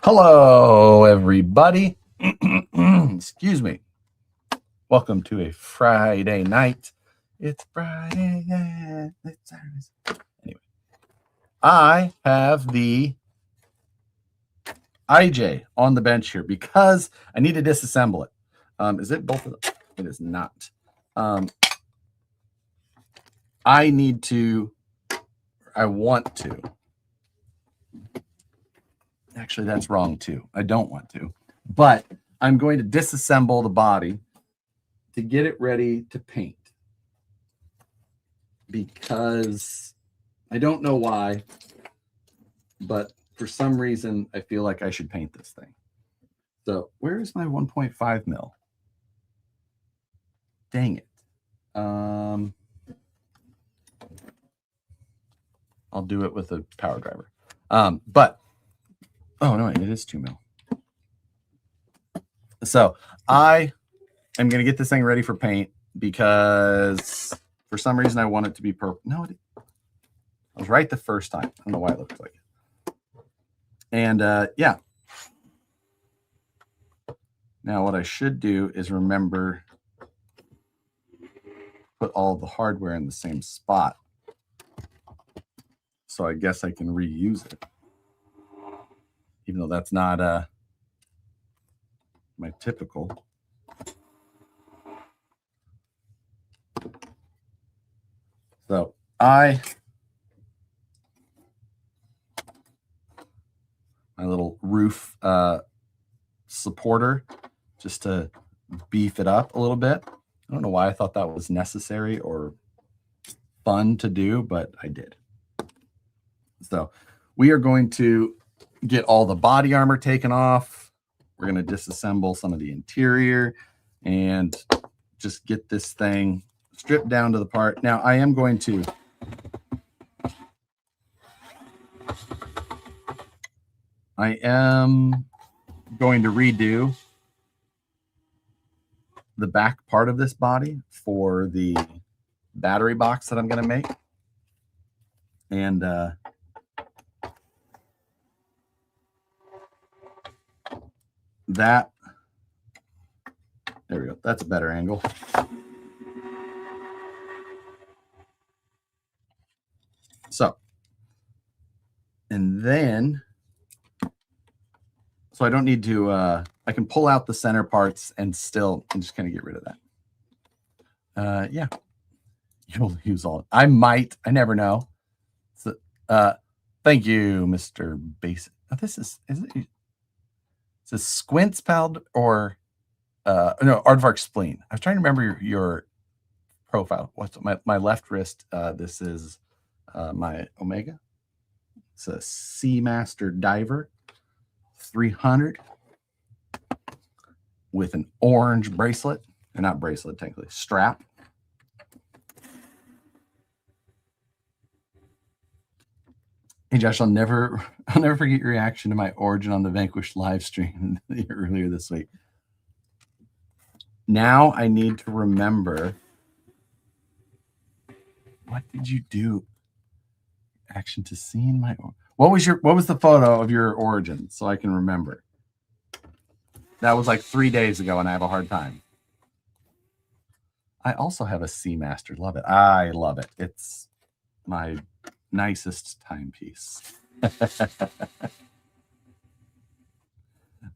Hello, everybody. Excuse me. Welcome to a Friday night. It's Friday. Yeah. It's Saturday. Anyway, I have the IJ on the bench here because I need to disassemble it. Is it both of them? It is not. I want to. Actually, that's wrong too. I don't want to. But I'm going to disassemble the body to get it ready to paint. Because I don't know why, but for some reason, I feel like I should paint this thing. So where is my 1.5 mil? Dang it. I'll do it with a power driver. But, oh no, it is 2 mil. So I am going to get this thing ready for paint because for some reason I want it to be purple. No, I was right the first time. I don't know why it looked like it. And yeah. Now what I should do is remember put all the hardware in the same spot. So I guess I can reuse it. Even though that's not my typical. So my little roof supporter just to beef it up a little bit. I don't know why I thought that was necessary or fun to do, but I did. So we are going to get all the body armor taken off. We're going to disassemble some of the interior and just get this thing stripped down to the part. Now I am going to redo the back part of this body for the battery box that I'm going to make. And there we go. That's a better angle. So, and then, so I don't need to, I can pull out the center parts and just kind of get rid of that. Yeah, you'll use all, I never know. So, thank you, Mr. Basic. Oh, is it Squints Pal or, no, Aardvark Spleen. I was trying to remember your profile. What's my left wrist? This is my Omega. It's a Seamaster Diver 300 with an orange bracelet, or not bracelet technically, strap. Hey Josh, I'll never forget your reaction to my Origin on the Vanquish live stream earlier this week. Now I need to remember, what did you do? Action to scene my, what was the photo of your Origin so I can remember? That was like 3 days ago and I have a hard time. I also have a Seamaster. Love it. I love it. It's my nicest timepiece.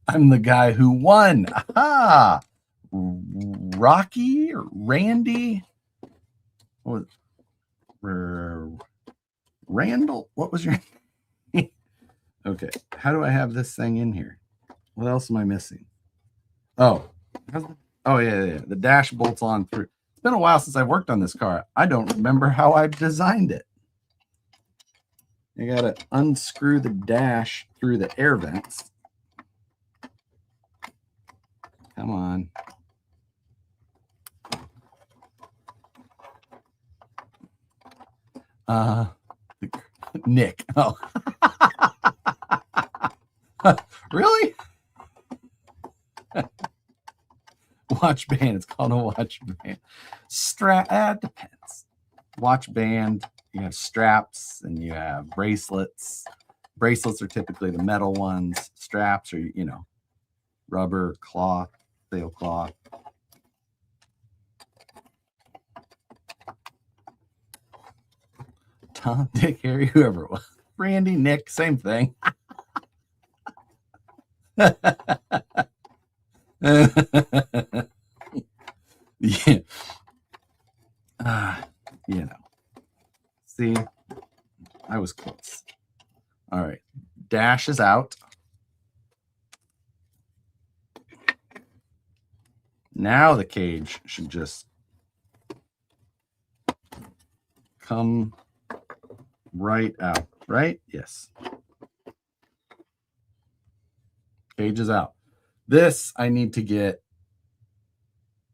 I'm the guy who won. Aha! Rocky or Randy? What was Randall? What was your name? Okay. How do I have this thing in here? What else am I missing? Oh. Yeah. The dash bolts on through. It's been a while since I've worked on this car. I don't remember how I designed it. You got to unscrew the dash through the air vents. Come on. Nick. Oh. Really? Watch band. It's called a watch band. Strap. Depends. Watch band. You have straps and you have bracelets. Bracelets are typically the metal ones. straps or, you know, rubber, cloth, sailcloth. Tom, Dick, Harry, whoever it was. Randy, Nick, same thing. Yeah. You know. See, I was close. All right. Dash is out. Now the cage should just come right out, right? Yes. Cage is out. This I need to get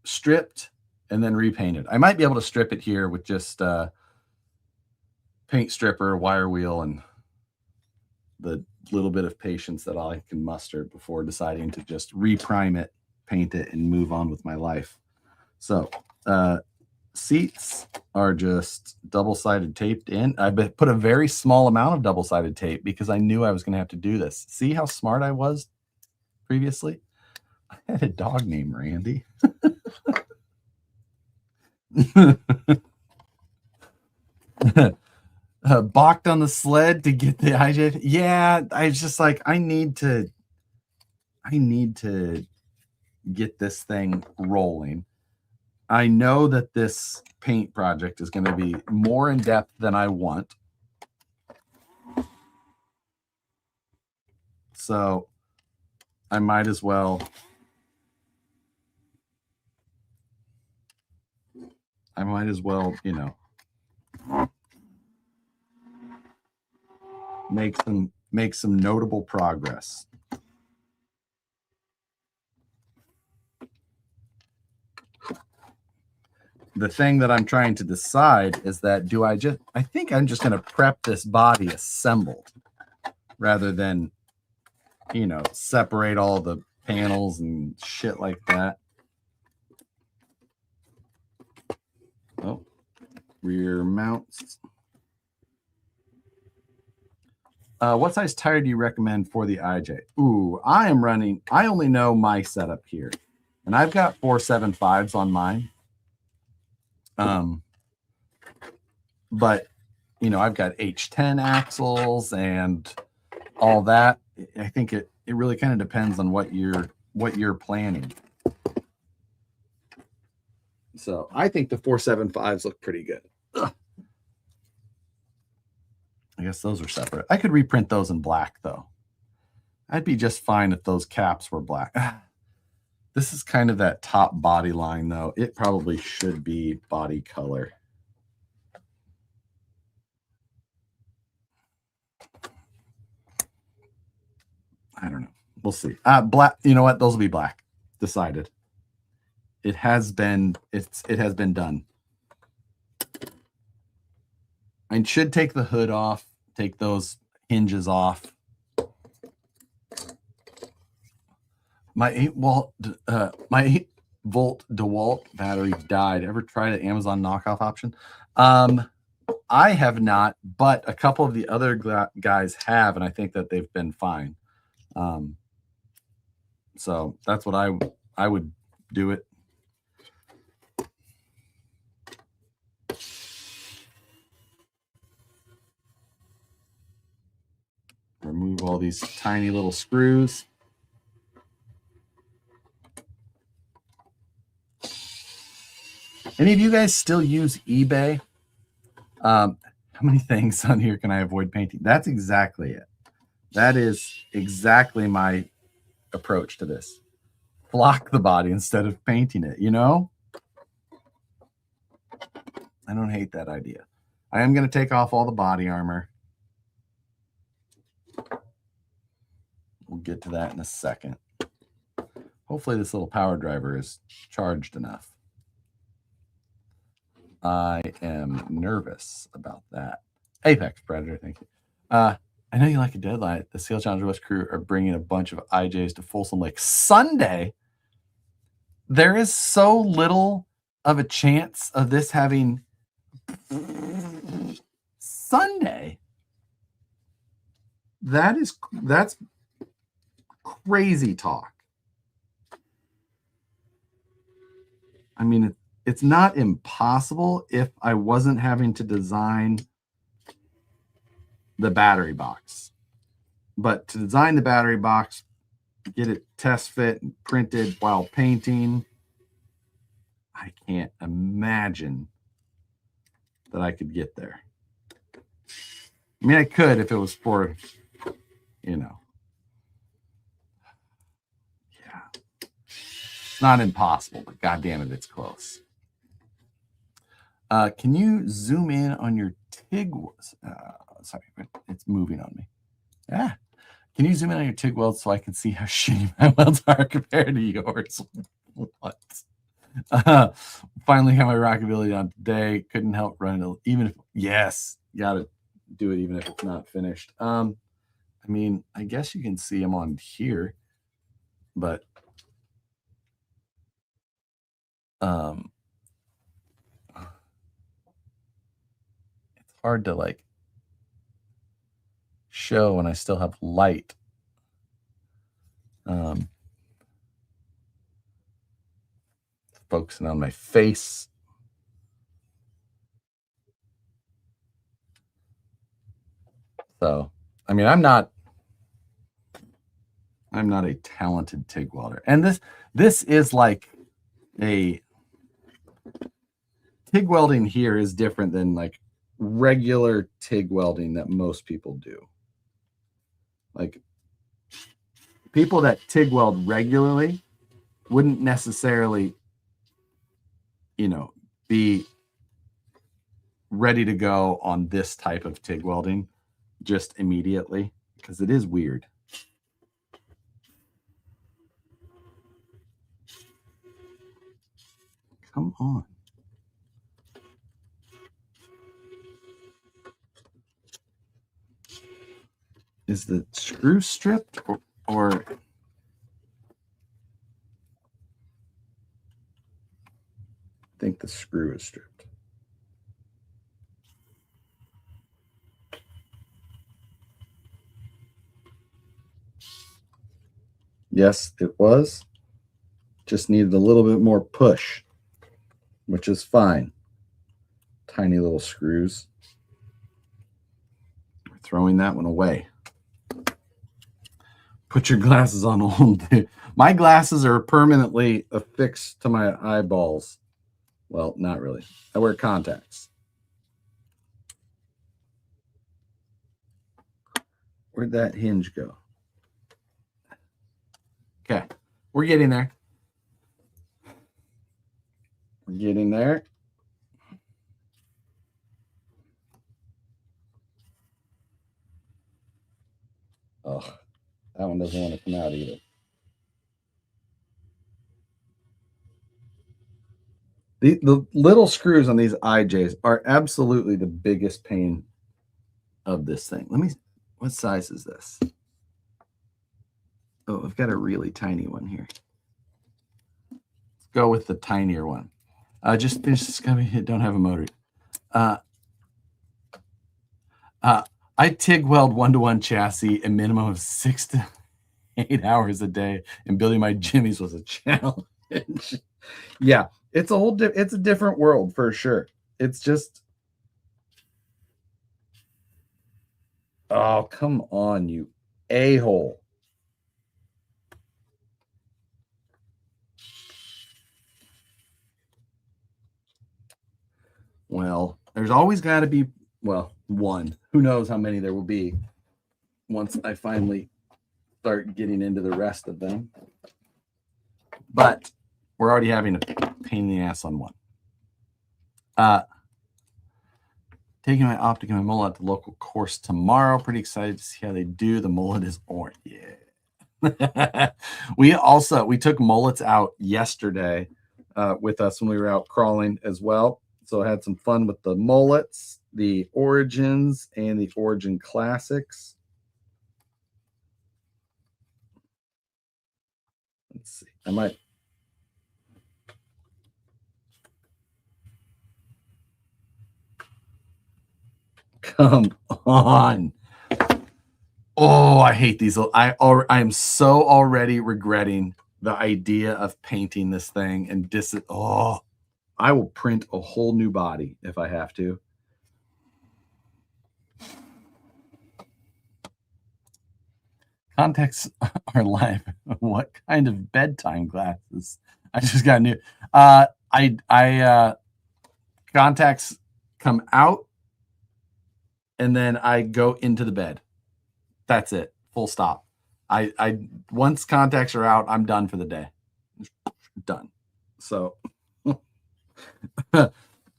stripped and then repainted. I might be able to strip it here with just paint stripper, wire wheel, and the little bit of patience that I can muster before deciding to just reprime it, paint it, and move on with my life. So seats are just double-sided taped in. I put a very small amount of double-sided tape because I knew I was going to have to do this. See how smart I was previously? I had a dog named Randy. Balked on the sled to get the IJ. Yeah, I was just like, I need to get this thing rolling. I know that this paint project is going to be more in depth than I want. So I might as well you know, make some notable progress. The thing that I'm trying to decide is that I think I'm just going to prep this body assembled rather than, you know, separate all the panels and shit like that. Oh, rear mounts. What size tire do you recommend for the IJ? Ooh, I only know my setup here, and I've got 475s on mine. But you know, I've got H10 axles and all that. I think it really kind of depends on what you're planning. So I think the 475s look pretty good. Ugh. I guess those are separate. I could reprint those in black though. I'd be just fine if those caps were black. This is kind of that top body line though. It probably should be body color. I don't know. We'll see. Black. You know what? Those will be black. Decided. It has been done. I should take the hood off. Take those hinges off. My 8-volt DeWalt battery died. Ever tried an Amazon knockoff option? I have not, but a couple of the other guys have, and I think that they've been fine. So that's what I would do it. Remove all these tiny little screws. Any of you guys still use eBay? How many things on here can I avoid painting? That's exactly it. That is exactly my approach to this. Block the body instead of painting it, you know? I don't hate that idea. I am going to take off all the body armor. We'll get to that in a second. Hopefully this little power driver is charged enough. I am nervous about that. Apex Predator, thank you. I know you like a deadline. The Seal Challenger West crew are bringing a bunch of IJs to Folsom Lake Sunday. There is so little of a chance of this having Sunday. That's crazy talk. I mean, it's not impossible if I wasn't having to design the battery box. But to design the battery box, get it test fit and printed while painting, I can't imagine that I could get there. I mean, I could if it was for, you know, yeah. It's not impossible, but God damn it, it's close. Can you zoom in on your TIG? Sorry, it's moving on me. Yeah. Can you zoom in on your TIG welds so I can see how shitty my welds are compared to yours? What? Finally got my rockability on today. Couldn't help run it, even if, yes, you got to do it even if it's not finished. I mean, I guess you can see them on here, but it's hard to like show when I still have light. Focusing on my face. So, I mean, I'm not a talented TIG welder. And this is like a TIG welding here is different than like regular TIG welding that most people do. Like people that TIG weld regularly wouldn't necessarily, you know, be ready to go on this type of TIG welding just immediately because it is weird. Come on. Is the screw stripped or I think the screw is stripped. Yes, it was. Just needed a little bit more push, which is fine. Tiny little screws. We're throwing that one away. Put your glasses on old. My glasses are permanently affixed to my eyeballs. Well, not really. I wear contacts. Where'd that hinge go? Okay, we're getting there. We're getting there. Oh, that one doesn't want to come out either. The little screws on these IJs are absolutely the biggest pain of this thing. Let me, what size is this? Oh, I've got a really tiny one here. Let's go with the tinier one. Just finish this guy. Don't have a motor. I TIG weld 1-to-1 chassis a minimum of 6 to 8 hours a day, and building my jimmies was a challenge. Yeah, it's a different world for sure. It's just, oh, come on, you a-hole. Well, there's always got to be, well, one. Who knows how many there will be once I finally start getting into the rest of them. But we're already having a pain in the ass on one. Taking my optic and my mullet at the local course tomorrow. Pretty excited to see how they do. The mullet is orange. Yeah. we took mullets out yesterday with us when we were out crawling as well. So I had some fun with the mullets, the Origins, and the Origin Classics. Let's see. I might. Come on. Oh, I hate these. I am so already regretting the idea of painting this thing and I will print a whole new body if I have to. Contacts are live. What kind of bedtime glasses? I just got new. Contacts come out and then I go into the bed. That's it. Full stop. Once contacts are out, I'm done for the day. Done. So I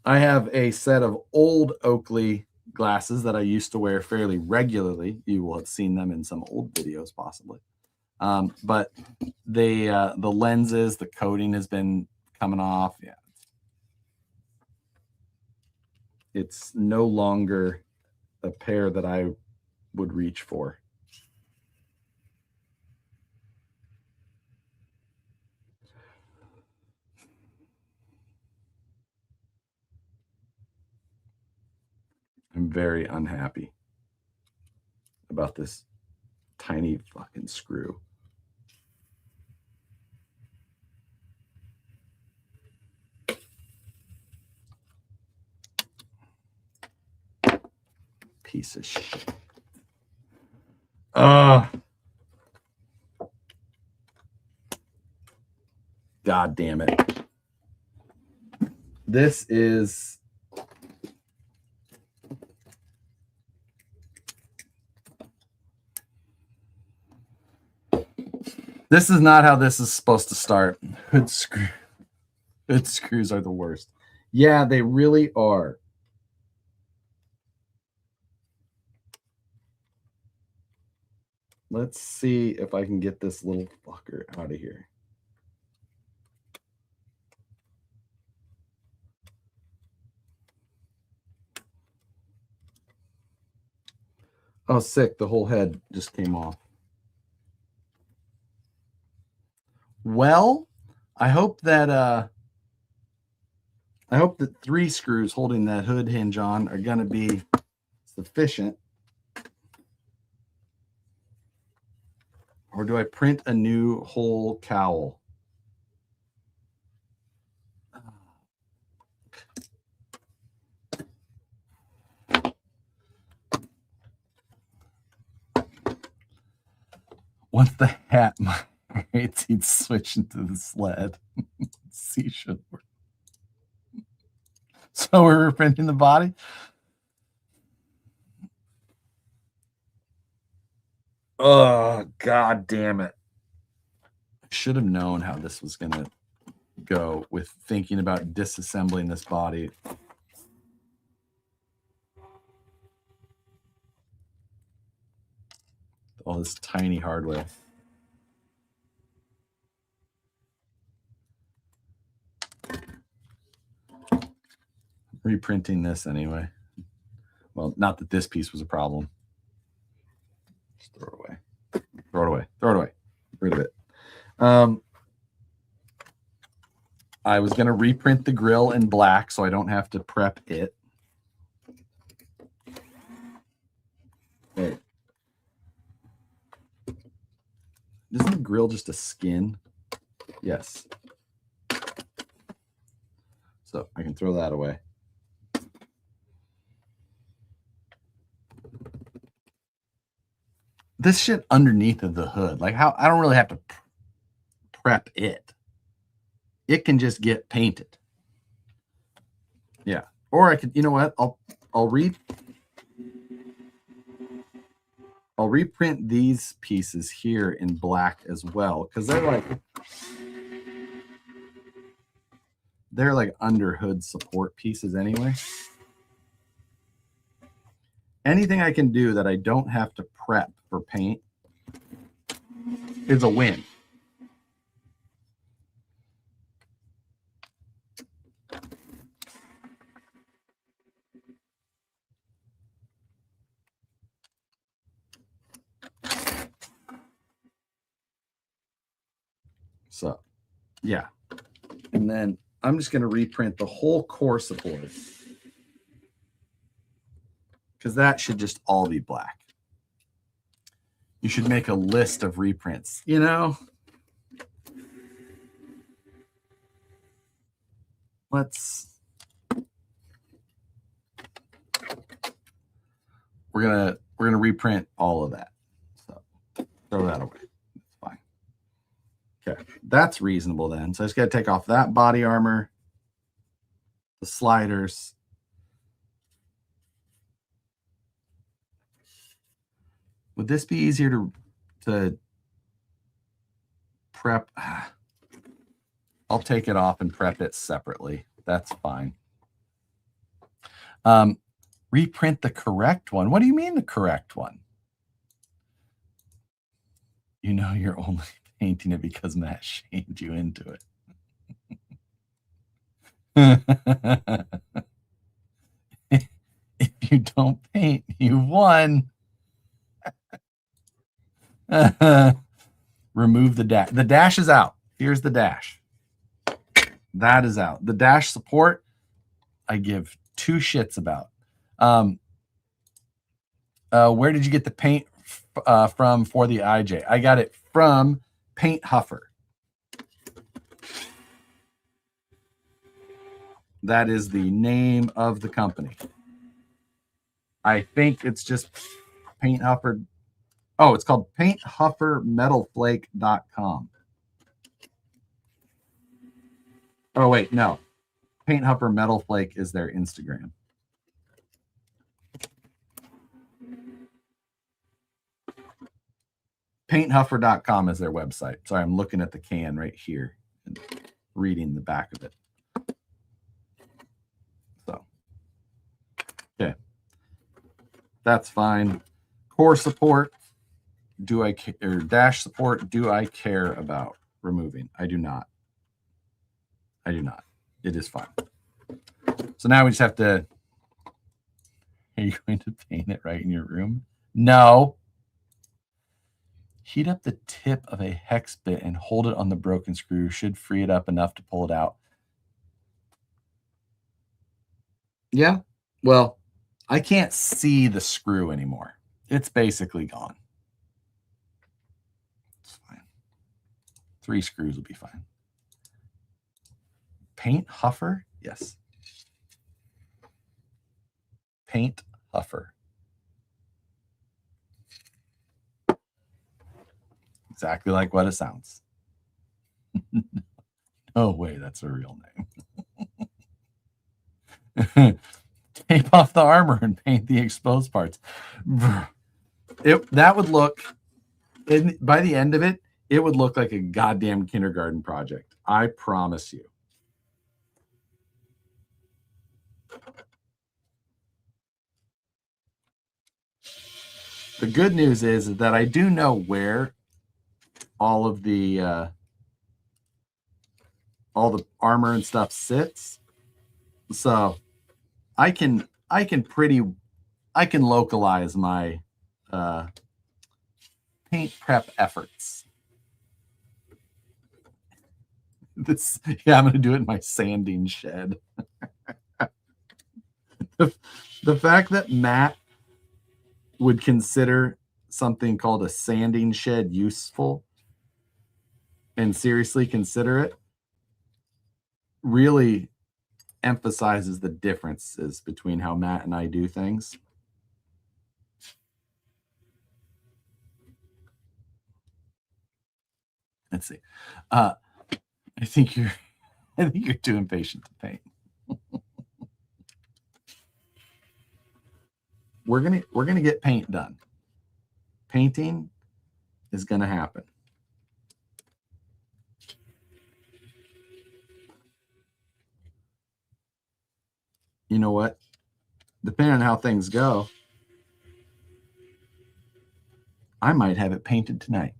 have a set of old Oakley glasses that I used to wear fairly regularly. You will have seen them in some old videos, possibly. But the lenses, the coating has been coming off. Yeah, it's no longer a pair that I would reach for. I'm very unhappy about this tiny fucking screw. Piece of shit. God damn it. This is not how this is supposed to start. Hood screws are the worst. Yeah, they really are. Let's see if I can get this little fucker out of here. Oh, sick. The whole head just came off. Well, I hope that 3 screws holding that hood hinge on are going to be sufficient. Or do I print a new whole cowl? Once the hat migrates, he'd switch into the sled. See, should work. So we're reprinting the body? Oh, God damn it. I should have known how this was going to go with thinking about disassembling this body. All this tiny hardware. Reprinting this anyway. Well, not that this piece was a problem. Just throw it away. Throw it away. Throw it away. Get rid of it. I was going to reprint the grill in black so I don't have to prep it. Wait. Isn't the grill just a skin? Yes. So I can throw that away. This shit underneath of the hood, like how I don't really have to prep it. It can just get painted. Yeah. Or I could, you know what? I'll reprint these pieces here in black as well, because they're like under hood support pieces anyway. Anything I can do that I don't have to prep for paint is a win. So, yeah. And then I'm just going to reprint the whole core support because that should just all be black. You should make a list of reprints. You know, we're gonna reprint all of that. So throw that away. It's fine. Okay, that's reasonable then. So I just got to take off that body armor, the sliders. Would this be easier to prep? I'll take it off and prep it separately. That's fine. Reprint the correct one. What do you mean the correct one? You know you're only painting it because Matt shamed you into it. If you don't paint, you won. Remove the dash. The dash is out. Here's the dash. That is out. The dash support, I give two shits about. Where did you get the paint from for the IJ? I got it from Paint Huffer. That is the name of the company. I think it's just Paint Huffer. Oh, it's called PaintHufferMetalFlake.com. Oh, wait, no. Paint Huffer Metal Flake is their Instagram. PaintHuffer.com is their website. Sorry, I'm looking at the can right here and reading the back of it. So, okay. That's fine. Core support, do I care, or dash support, do I care about removing? I do not. I do not. It is fine. So now we just have to, are you going to paint it right in your room? No. Heat up the tip of a hex bit and hold it on the broken screw. Should free it up enough to pull it out. Yeah. Well, I can't see the screw anymore. It's basically gone. It's fine. 3 screws will be fine. Paint Huffer? Yes. Paint Huffer. Exactly like what it sounds. No way, that's a real name. Tape off the armor and paint the exposed parts. That would look, by the end of it, it would look like a goddamn kindergarten project. I promise you. The good news is that I do know where all the armor and stuff sits, so I can localize my paint prep efforts. Yeah, I'm gonna do it in my sanding shed. The fact that Matt would consider something called a sanding shed useful and seriously consider it really emphasizes the differences between how Matt and I do things. Let's see. I think you're too impatient to paint. We're gonna get paint done. Painting is gonna happen. You know what? Depending on how things go, I might have it painted tonight.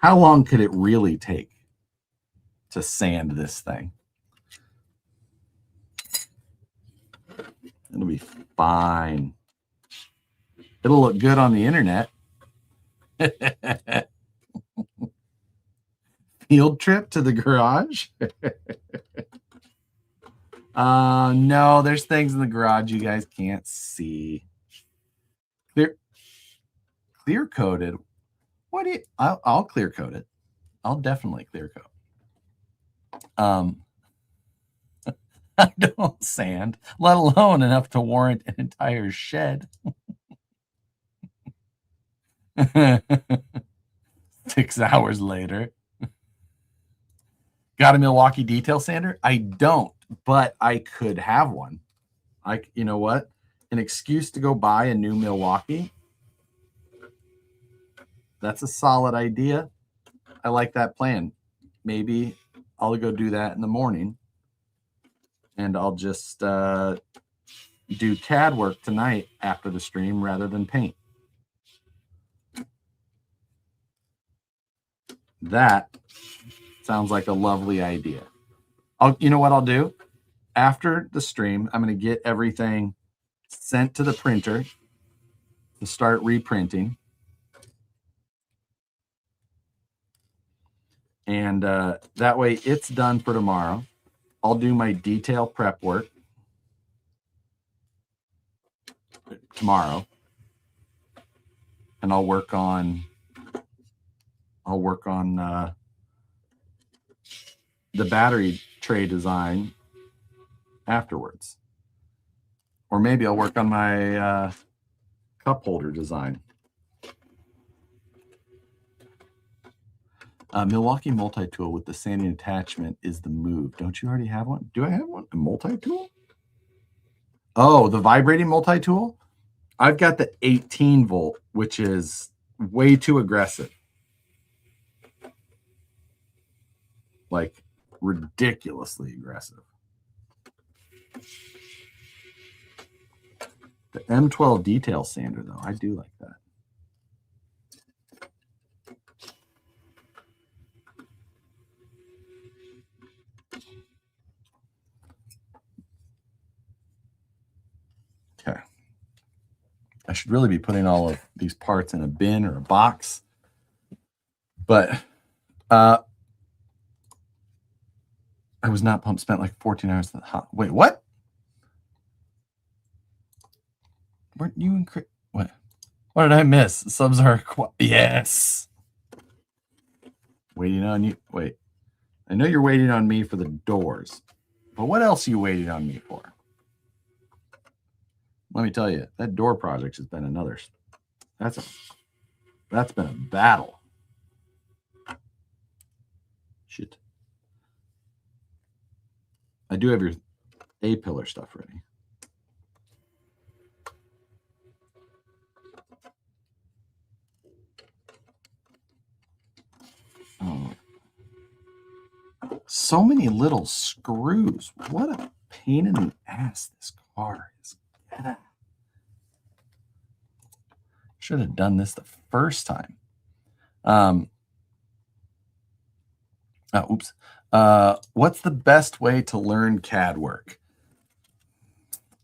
How long could it really take to sand this thing? It'll be fine. It'll look good on the internet. Field trip to the garage. No, there's things in the garage you guys can't see. Clear coated. What do you? I'll clear coat it. I'll definitely clear coat. I don't sand, let alone enough to warrant an entire shed. 6 hours later. Got a Milwaukee detail sander? I don't, but I could have one. You know what? An excuse to go buy a new Milwaukee. That's a solid idea. I like that plan. Maybe I'll go do that in the morning. And I'll just do CAD work tonight after the stream rather than paint. That sounds like a lovely idea. You know what I'll do? After the stream, I'm going to get everything sent to the printer to start reprinting. And that way it's done for tomorrow. I'll do my detail prep work tomorrow. And I'll work on the battery tray design afterwards. Or maybe I'll work on my cup holder design. Milwaukee multi-tool with the sanding attachment is the move. Don't you already have one? Do I have one? A multi-tool? Oh, the vibrating multi-tool? I've got the 18 volt, which is way too aggressive. Like ridiculously aggressive. The M12 detail sander, though, I do like that. Okay. I should really be putting all of these parts in a bin or a box. But I was not pumped, spent like 14 hours in the hot. Wait, what? Weren't you in what? What did I miss? Subs are yes. Waiting on you. Wait. I know you're waiting on me for the doors. But what else are you waiting on me for? Let me tell you, that door project has been another. That's been a battle. Shit. I do have your A-pillar stuff ready. Oh. So many little screws. What a pain in the ass this car is. Yeah. Should have done this the first time. Oops. What's the best way to learn CAD work?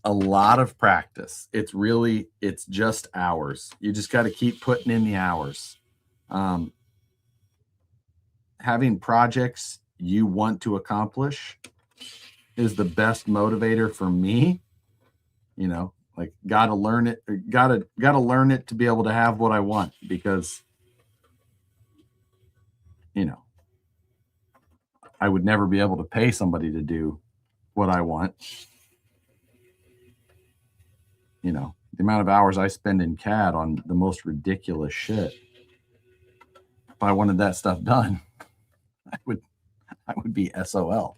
A lot of practice. It's just hours. You just got to keep putting in the hours. Having projects you want to accomplish is the best motivator for me. You know, like gotta learn it, gotta learn it to be able to have what I want, because you know, I would never be able to pay somebody to do what I want. You know, the amount of hours I spend in CAD on the most ridiculous shit. If I wanted that stuff done, I would be SOL.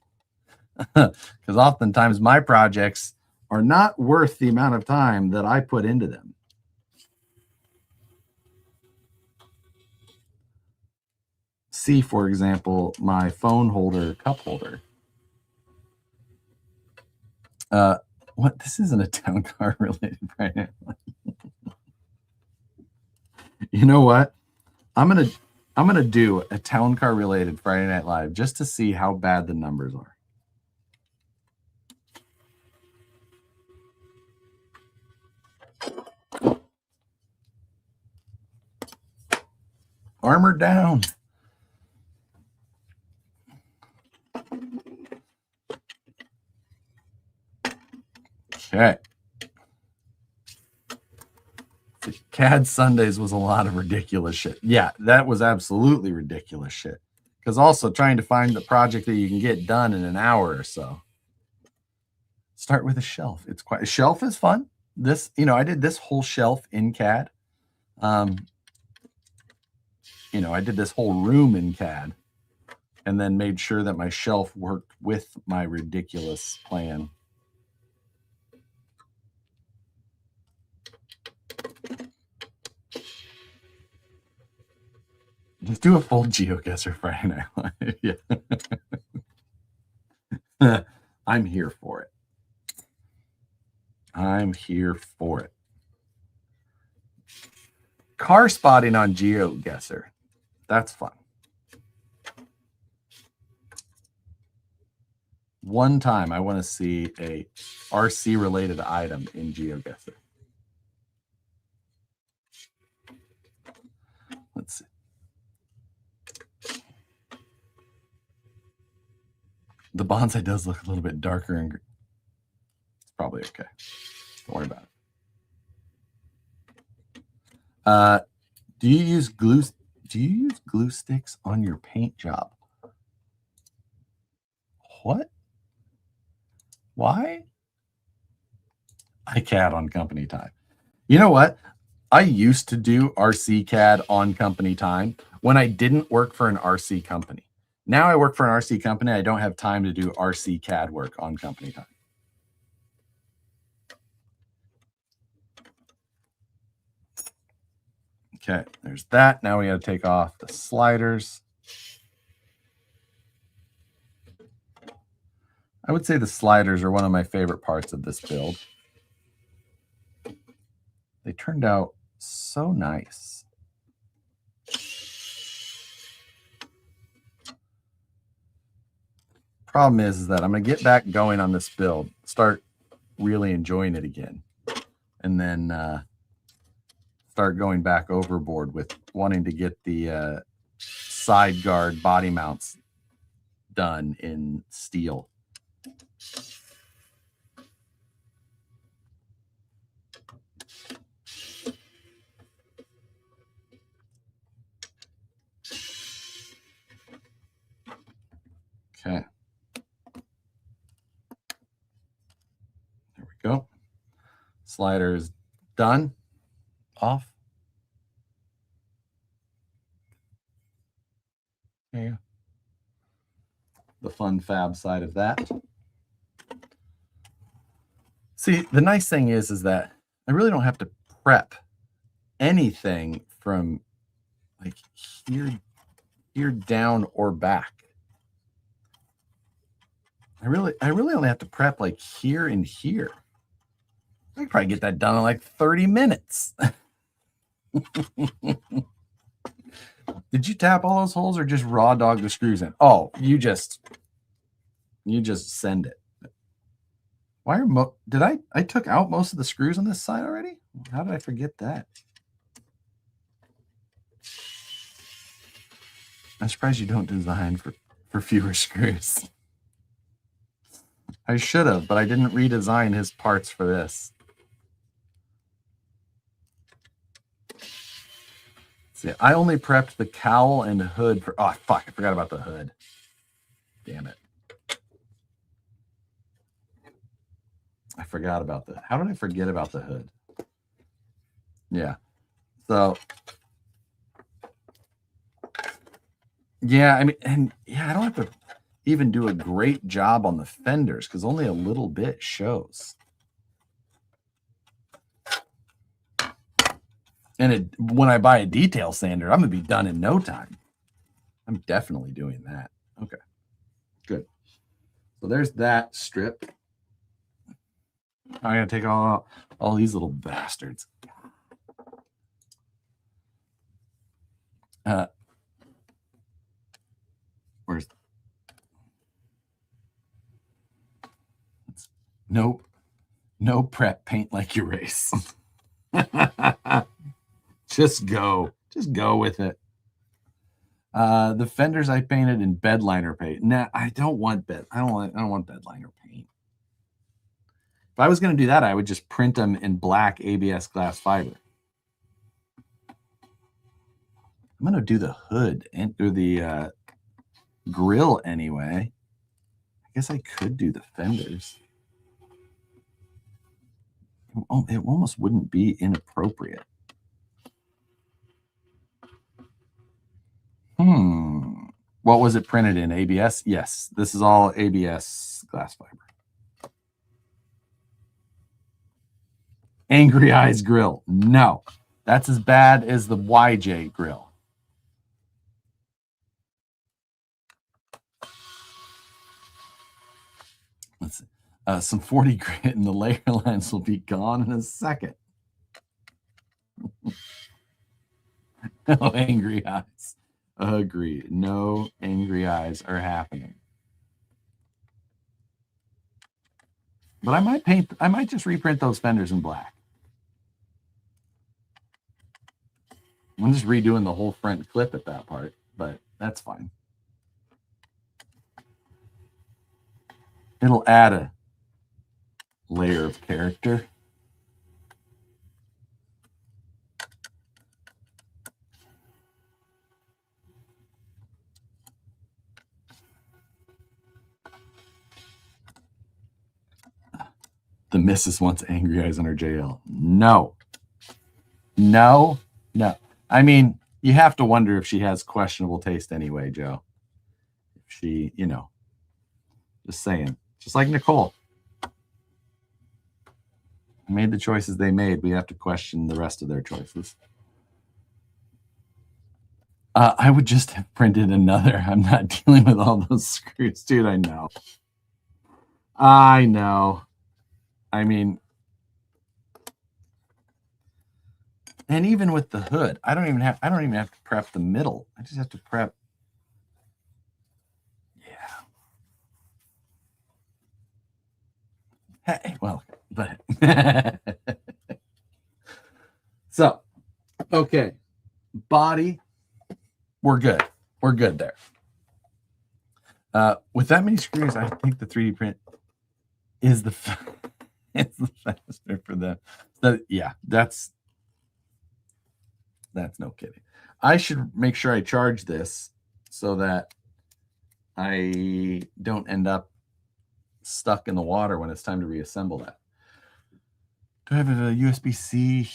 Because oftentimes my projects are not worth the amount of time that I put into them. See, for example, my phone holder, cup holder. What? This isn't a town car related right now. You know what? I'm gonna do a town car related Friday Night Live just to see how bad the numbers are. Armor down. Okay. The CAD Sundays was a lot of ridiculous shit. Yeah, that was absolutely ridiculous shit. Because also trying to find the project that you can get done in an hour or so. Start with a shelf. It's quite a shelf is fun. This, you know, I did this whole shelf in CAD. You know, I did this whole room in CAD and then made sure that my shelf worked with my ridiculous plan. Just do a full GeoGuessr Friday Night Live. Yeah. I'm here for it. I'm here for it. Car spotting on GeoGuessr. That's fun. One time I want to see a RC related item in GeoGuessr. Let's see. The bonsai does look a little bit darker and it's probably okay. Don't worry about it. Do you use glue sticks on your paint job? What? Why? I CAD on company time. You know what? I used to do RC CAD on company time when I didn't work for an RC company. Now I work for an RC company. I don't have time to do RC CAD work on company time. Okay, there's that. Now we got to take off the sliders. I would say the sliders are one of my favorite parts of this build. They turned out so nice. Problem is that I'm going to get back going on this build, start really enjoying it again, and then start going back overboard with wanting to get the side guard body mounts done in steel. Okay. There we go. Slider is done. Off. There you go. The fun fab side of that. See, the nice thing is that I really don't have to prep anything from like here down or back. I really only have to prep like here and here. I could probably get that done in like 30 minutes. Did you tap all those holes or just raw dog the screws in? Oh, you just send it. Why are did I took out most of the screws on this side already? How did I forget that? I'm surprised you don't design for fewer screws. I should have, but I didn't redesign his parts for this. See, I only prepped the cowl and hood for. Oh fuck! I forgot about the hood. Damn it! I forgot about that. How did I forget about the hood? Yeah. So. Yeah, I mean, and yeah, I don't have to even do a great job on the fenders because only a little bit shows. And when I buy a detail sander, I'm going to be done in no time. I'm definitely doing that. Okay, good. So there's that strip. I'm going to take all these little bastards. Where's... No prep, paint like your race. Just go with it. The fenders I painted in bedliner paint. Nah, I don't want bedliner paint. If I was going to do that, I would just print them in black ABS glass fiber. I'm going to do the hood and do the grill anyway. I guess I could do the fenders. It almost wouldn't be inappropriate. What was it printed in? ABS? Yes, this is all ABS glass fiber. Angry Eyes grill. No, that's as bad as the YJ grill. Let's see. Some 40 grit and the layer lines will be gone in a second. No angry eyes. Agreed. No angry eyes are happening. But I might just reprint those fenders in black. I'm just redoing the whole front clip at that part, but that's fine. It'll add a layer of character. The missus wants angry eyes on her JL. No. No. No. I mean, you have to wonder if she has questionable taste anyway, Joe. If she, you know, just saying. Just like Nicole. Made the choices they made. We have to question the rest of their choices. I would just have printed another. I'm not dealing with all those screws, dude. I know. I know. I mean, and even with the hood, I don't even have to prep the middle. I just have to prep. Yeah. Hey, well, but so, okay, body, we're good. We're good there. With that many screws, I think the 3D print is the it's the faster for them. So, yeah, that's no kidding. I should make sure I charge this so that I don't end up stuck in the water when it's time to reassemble that. Do I have a USB-C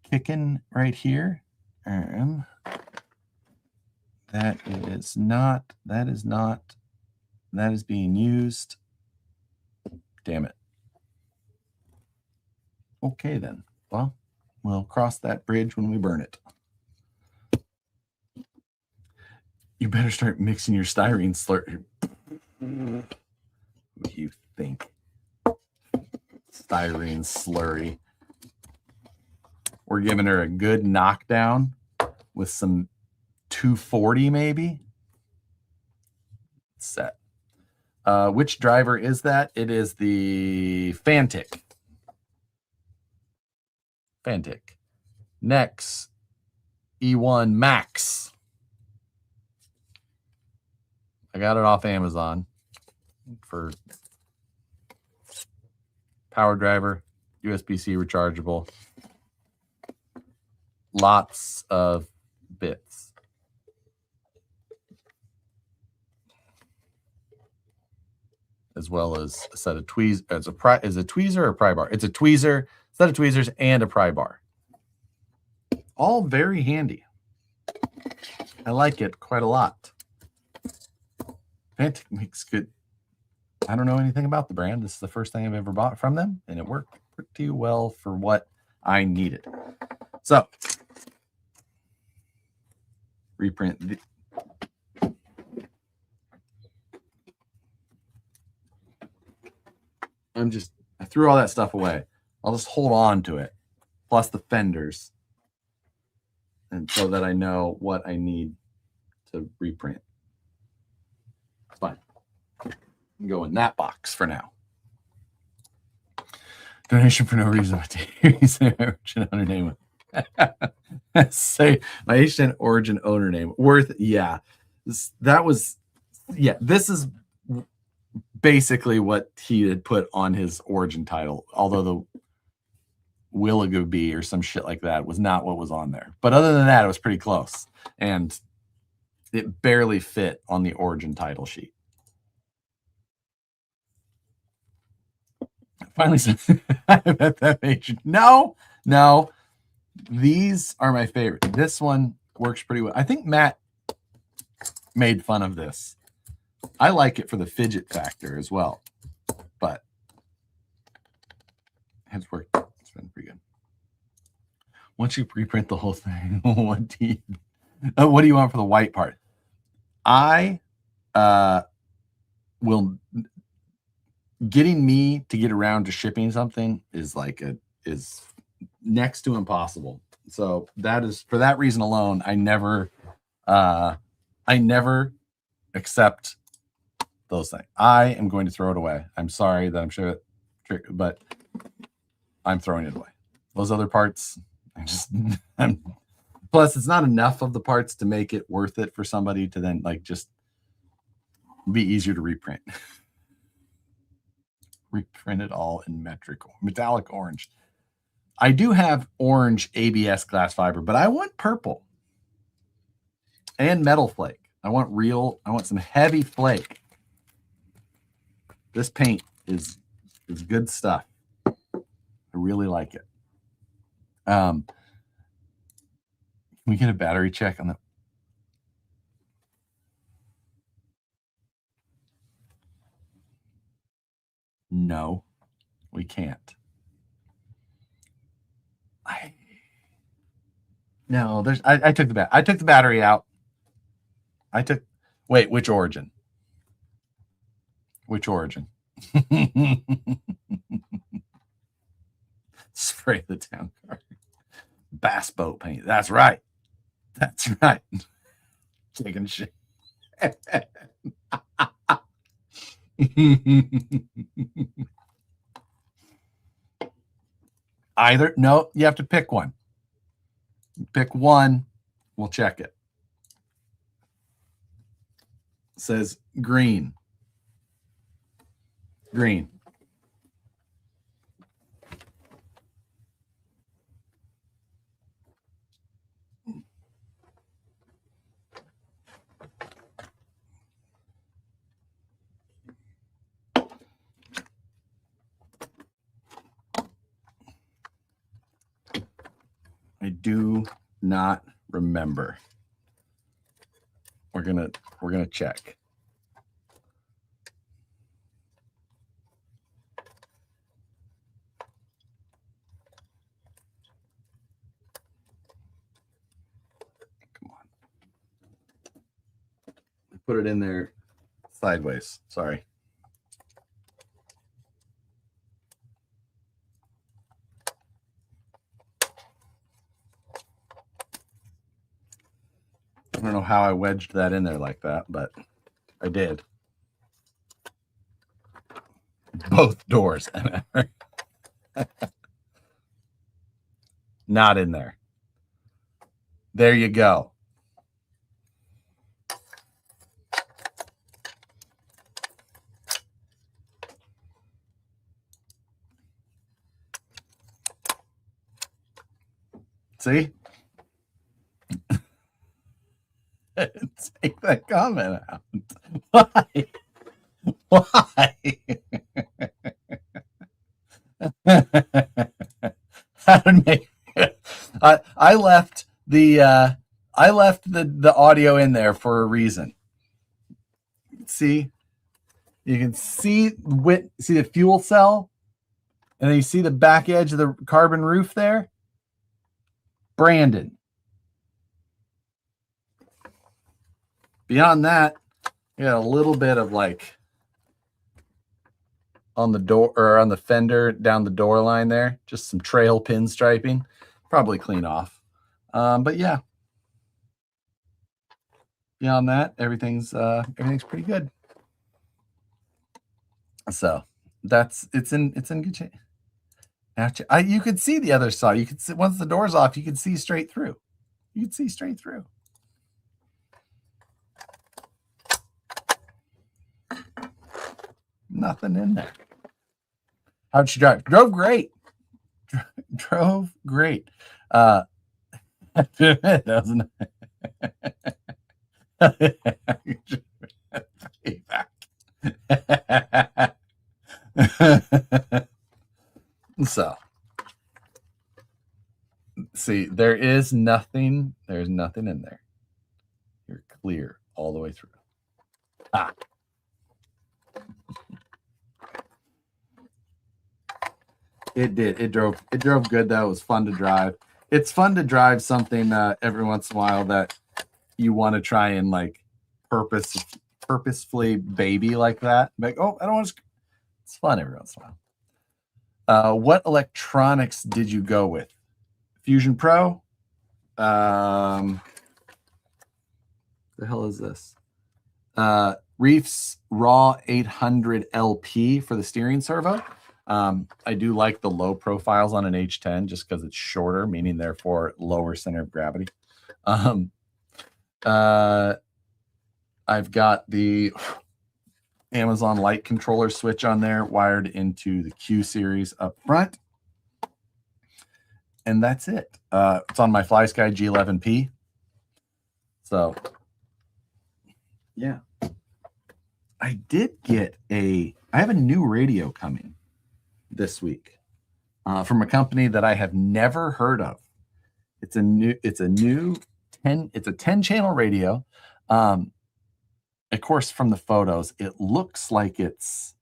kicking right here? And that is being used. Damn it. Okay, then. Well, we'll cross that bridge when we burn it. You better start mixing your styrene slurry. What do you think? Styrene slurry. We're giving her a good knockdown with some 240 maybe. Set. Which driver is that? It is the Fantic. Next, E1 Max. I got it off Amazon for power driver, USB-C rechargeable, lots of bits. As well as a set of tweezers. Is a tweezer or a pry bar? It's a tweezer, set of tweezers, and a pry bar. All very handy. I like it quite a lot. Fantic makes good. I don't know anything about the brand. This is the first thing I've ever bought from them, and it worked pretty well for what I needed. So, reprint. I threw all that stuff away. I'll just hold on to it, plus the fenders, and so that I know what I need to reprint. It's fine. Go in that box for now. Donation for no reason. Origin owner name. Say my Asian origin owner name. Worth, yeah. This is basically what he had put on his origin title, although the Willigoo or some shit like that was not what was on there. But other than that, it was pretty close. And it barely fit on the origin title sheet. Finally said, I'm at that age. No. These are my favorite. This one works pretty well. I think Matt made fun of this. I like it for the fidget factor as well. But it's worked. It's been pretty good. Once you reprint the whole thing, what do you want for the white part? I will. Getting me to get around to shipping something is next to impossible. So that is, for that reason alone, I never accept those things. I am going to throw it away. I'm sorry that I'm sure, but I'm throwing it away. Those other parts, plus it's not enough of the parts to make it worth it for somebody to then just be easier to reprint. Reprint it all in metallic orange. I do have orange ABS glass fiber, but I want purple and metal flake. I want some heavy flake. This paint is good stuff. I really like it. Can we get a battery check on that? No, we can't. I took the battery out. Wait, which origin? Which origin? Spray the town car. Bass boat paint. That's right. Taking shit. No, you have to pick one. Pick one. We'll check it. It says green. Green. I do not remember. We're gonna check. Come on. I put it in there sideways. Sorry. I don't know how I wedged that in there like that, but I did. Both doors. Not in there. There you go. See? Take that comment out. Why? Why? How to make I left the audio in there for a reason. See, you can see the fuel cell, and then you see the back edge of the carbon roof there. Brandon. Beyond that, you got a little bit of on the door or on the fender down the door line there, just some trail pin striping. Probably clean off. But yeah. Beyond that, everything's pretty good. So it's in good shape. You could see the other side. You could see once the door's off, you can see straight through. You can see straight through. Nothing in there. How'd she drive? Drove great. Drove great. Doesn't so see, there's nothing in there. You're clear all the way through. It did. It drove good though. It was fun to drive. It's fun to drive something every once in a while that you want to try and like purposefully baby like that. Like, oh, I don't want to. It's fun every once in a while. What electronics did you go with? Fusion Pro. The hell is this? Reef's Raw 800 LP for the steering servo. I do like the low profiles on an H10 just because it's shorter, meaning therefore lower center of gravity. I've got the Amazon light controller switch on there wired into the Q series up front. And that's it. It's on my FlySky G11P. So, yeah. I have a new radio coming this week from a company that I have never heard of. It's a 10-channel radio. Of course, from the photos, it looks like it's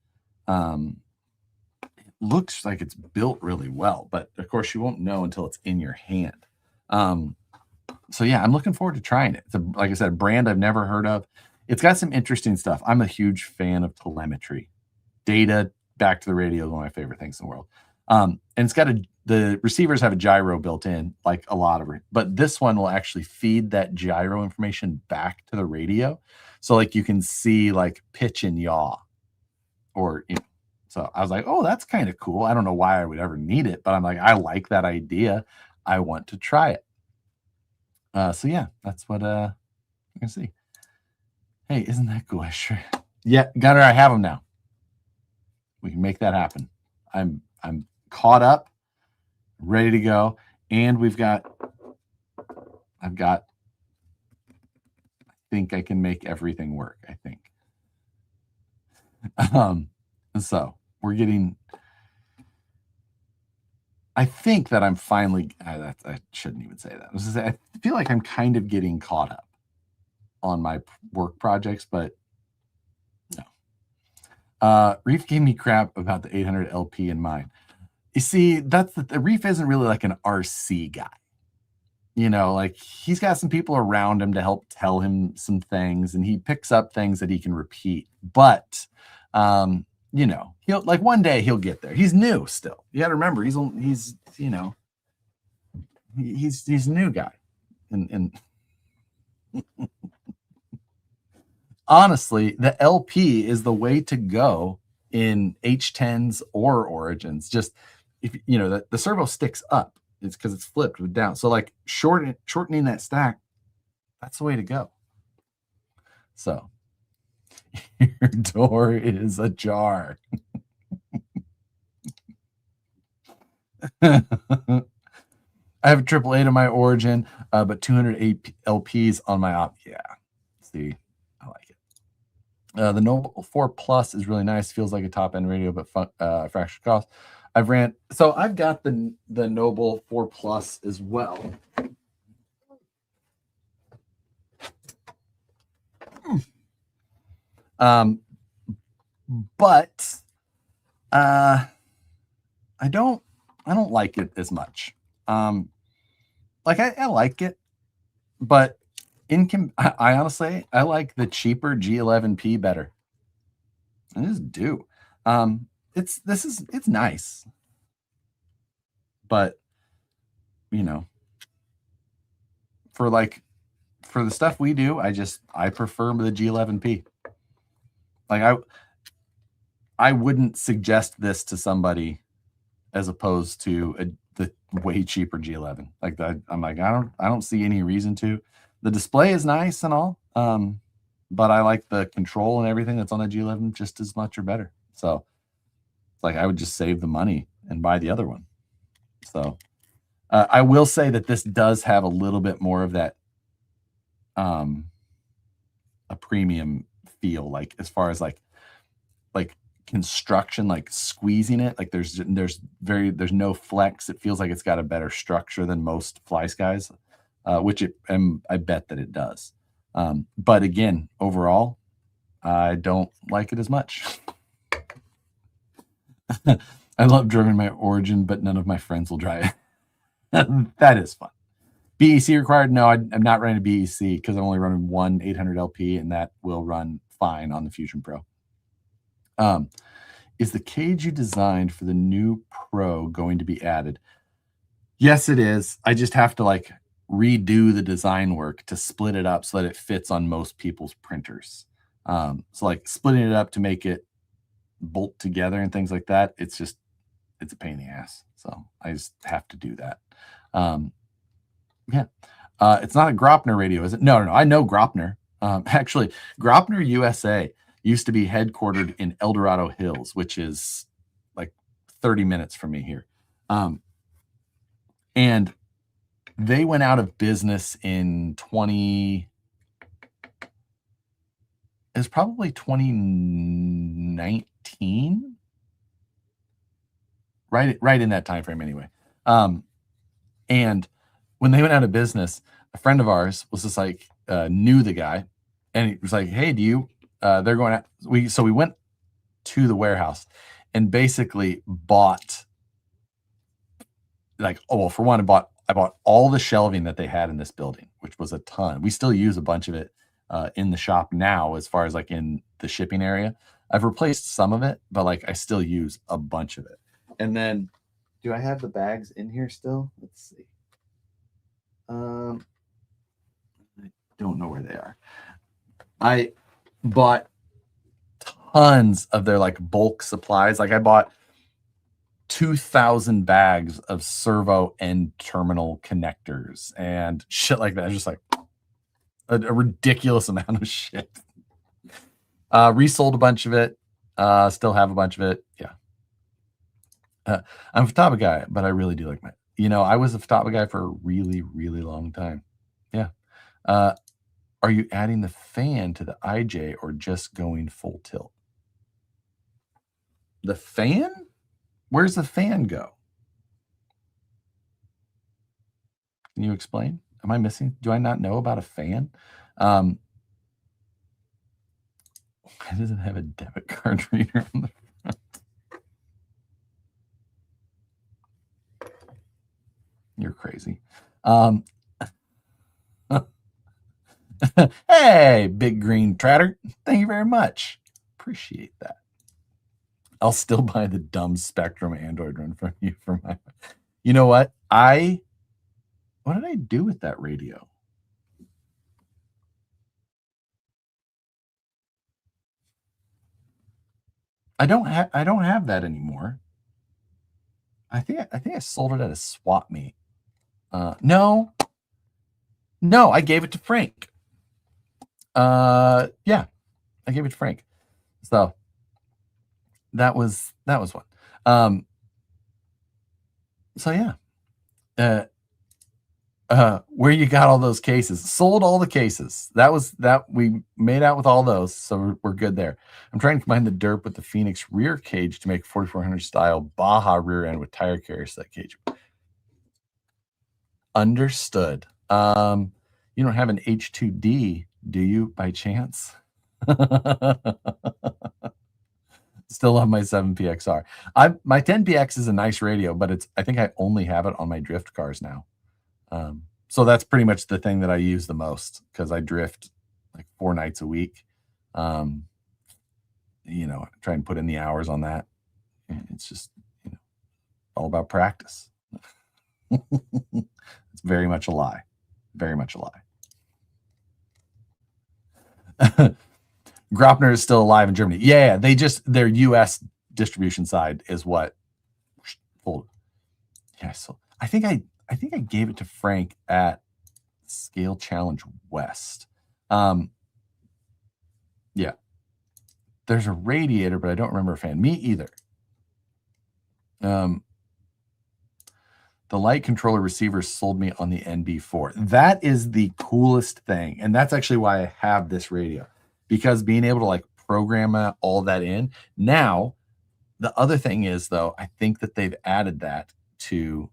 built really well, but of course you won't know until it's in your hand. So yeah, I'm looking forward to trying it. It's like I said, a brand I've never heard of. It's got some interesting stuff. I'm a huge fan of telemetry. Data back to the radio is one of my favorite things in the world. And it's got the receivers have a gyro built in, like a lot of it, but this one will actually feed that gyro information back to the radio. So like you can see like pitch and yaw, or so I was like, oh, that's kind of cool. I don't know why I would ever need it, but I'm like, I like that idea. I want to try it. So yeah, that's what you can see. Hey, isn't that cool? Yeah, Gunner, I have them now. We can make that happen. I'm caught up, ready to go, and I think I can make everything work. I think. So we're getting. I think that I'm finally. I shouldn't even say that. I feel like I'm kind of getting caught up on my work projects, but no. Reef gave me crap about the 800 LP in mine. You see, the Reef isn't really like an RC guy. Like he's got some people around him to help tell him some things, and he picks up things that he can repeat. But he'll like one day he'll get there. He's new still. You got to remember, he's a new guy, and honestly, the LP is the way to go in H10s or Origins. Just if the servo sticks up, it's because it's flipped down. So like shortening that stack, that's the way to go. So your door is ajar. I have a 888 on my Origin, but 208 LPs on my op. Yeah, see, I like it. The Noble 4 Plus is really nice. Feels like a top end radio, but fraction cost. I've got the Noble 4 Plus as well. But I don't like it as much. Like I like it, but I honestly like the cheaper G11P better. I just do. It's nice, but for the stuff we do, I prefer the G11P. Like I wouldn't suggest this to somebody as opposed to the way cheaper G11. Like I'm like, I don't see any reason to. The display is nice and all, but I like the control and everything that's on the G11 just as much or better. So like I would just save the money and buy the other one. So I will say that this does have a little bit more of that a premium feel, like as far as like construction, like squeezing it, like there's no flex. It feels like it's got a better structure than most Fly Skies, which I bet that it does. But again, overall, I don't like it as much. I love driving my Origin, but none of my friends will drive it. That is fun. BEC required? No, I'm not running a BEC because I'm only running one 800 LP, and that will run fine on the Fusion Pro. Is the cage you designed for the new Pro going to be added? Yes, it is. I just have to like redo the design work to split it up so that it fits on most people's printers. So like splitting it up to make it bolt together and things like that, it's a pain in the ass. So I just have to do that. Yeah. It's not a Gropner radio, is it? No. I know Gropner. Actually, Gropner USA used to be headquartered in El Dorado Hills, which is like 30 minutes from me here. And they went out of business in 2019, right in that time frame anyway. And when they went out of business, a friend of ours was just like knew the guy, and he was like, "Hey, do you?" They're going out. We went to the warehouse and basically bought like, oh well, for one, I bought all the shelving that they had in this building, which was a ton. We still use a bunch of it in the shop now, as far as like in the shipping area. I've replaced some of it, but like I still use a bunch of it. And then, do I have the bags in here still? Let's see. I don't know where they are. I bought tons of their like bulk supplies. Like I bought 2,000 bags of servo end terminal connectors and shit like that. Just like a ridiculous amount of shit. Resold a bunch of it. Still have a bunch of it. Yeah. I'm a Futaba guy, but I really do like my, I was a Futaba guy for a really, really long time. Yeah. Are you adding the fan to the IJ or just going full tilt? The fan? Where's the fan go? Can you explain? Am I missing? Do I not know about a fan? Why does it have a debit card reader on the front? You're crazy. Hey, big green tratter. Thank you very much. Appreciate that. I'll still buy the dumb Spectrum Android run from you for my. You know what? What did I do with that radio? I don't have that anymore. I think I sold it at a swap meet. No, I gave it to Frank. Yeah, I gave it to Frank. So that was one. So yeah. Where you got all those cases? Sold all the cases. That we made out with all those, so we're good there. I'm trying to combine the derp with the Phoenix rear cage to make 4400 style Baja rear end with tire carrier set cage. Understood. You don't have an H2D, do you, by chance? Still love my 7PXR. My 10PX is a nice radio, but I think I only have it on my drift cars now. So that's pretty much the thing that I use the most because I drift like 4 nights a week. Try and put in the hours on that. It's just, all about practice. It's very much a lie. Very much a lie. Gropner is still alive in Germany. Yeah, their US distribution side is what. Yeah, so I think I gave it to Frank at Scale Challenge West. Yeah. there's a radiator, but I don't remember a fan. Me either. The light controller receiver sold me on the NB4. That is the coolest thing. And that's actually why I have this radio, because being able to like program all that in. Now, the other thing is, though, I think that they've added that to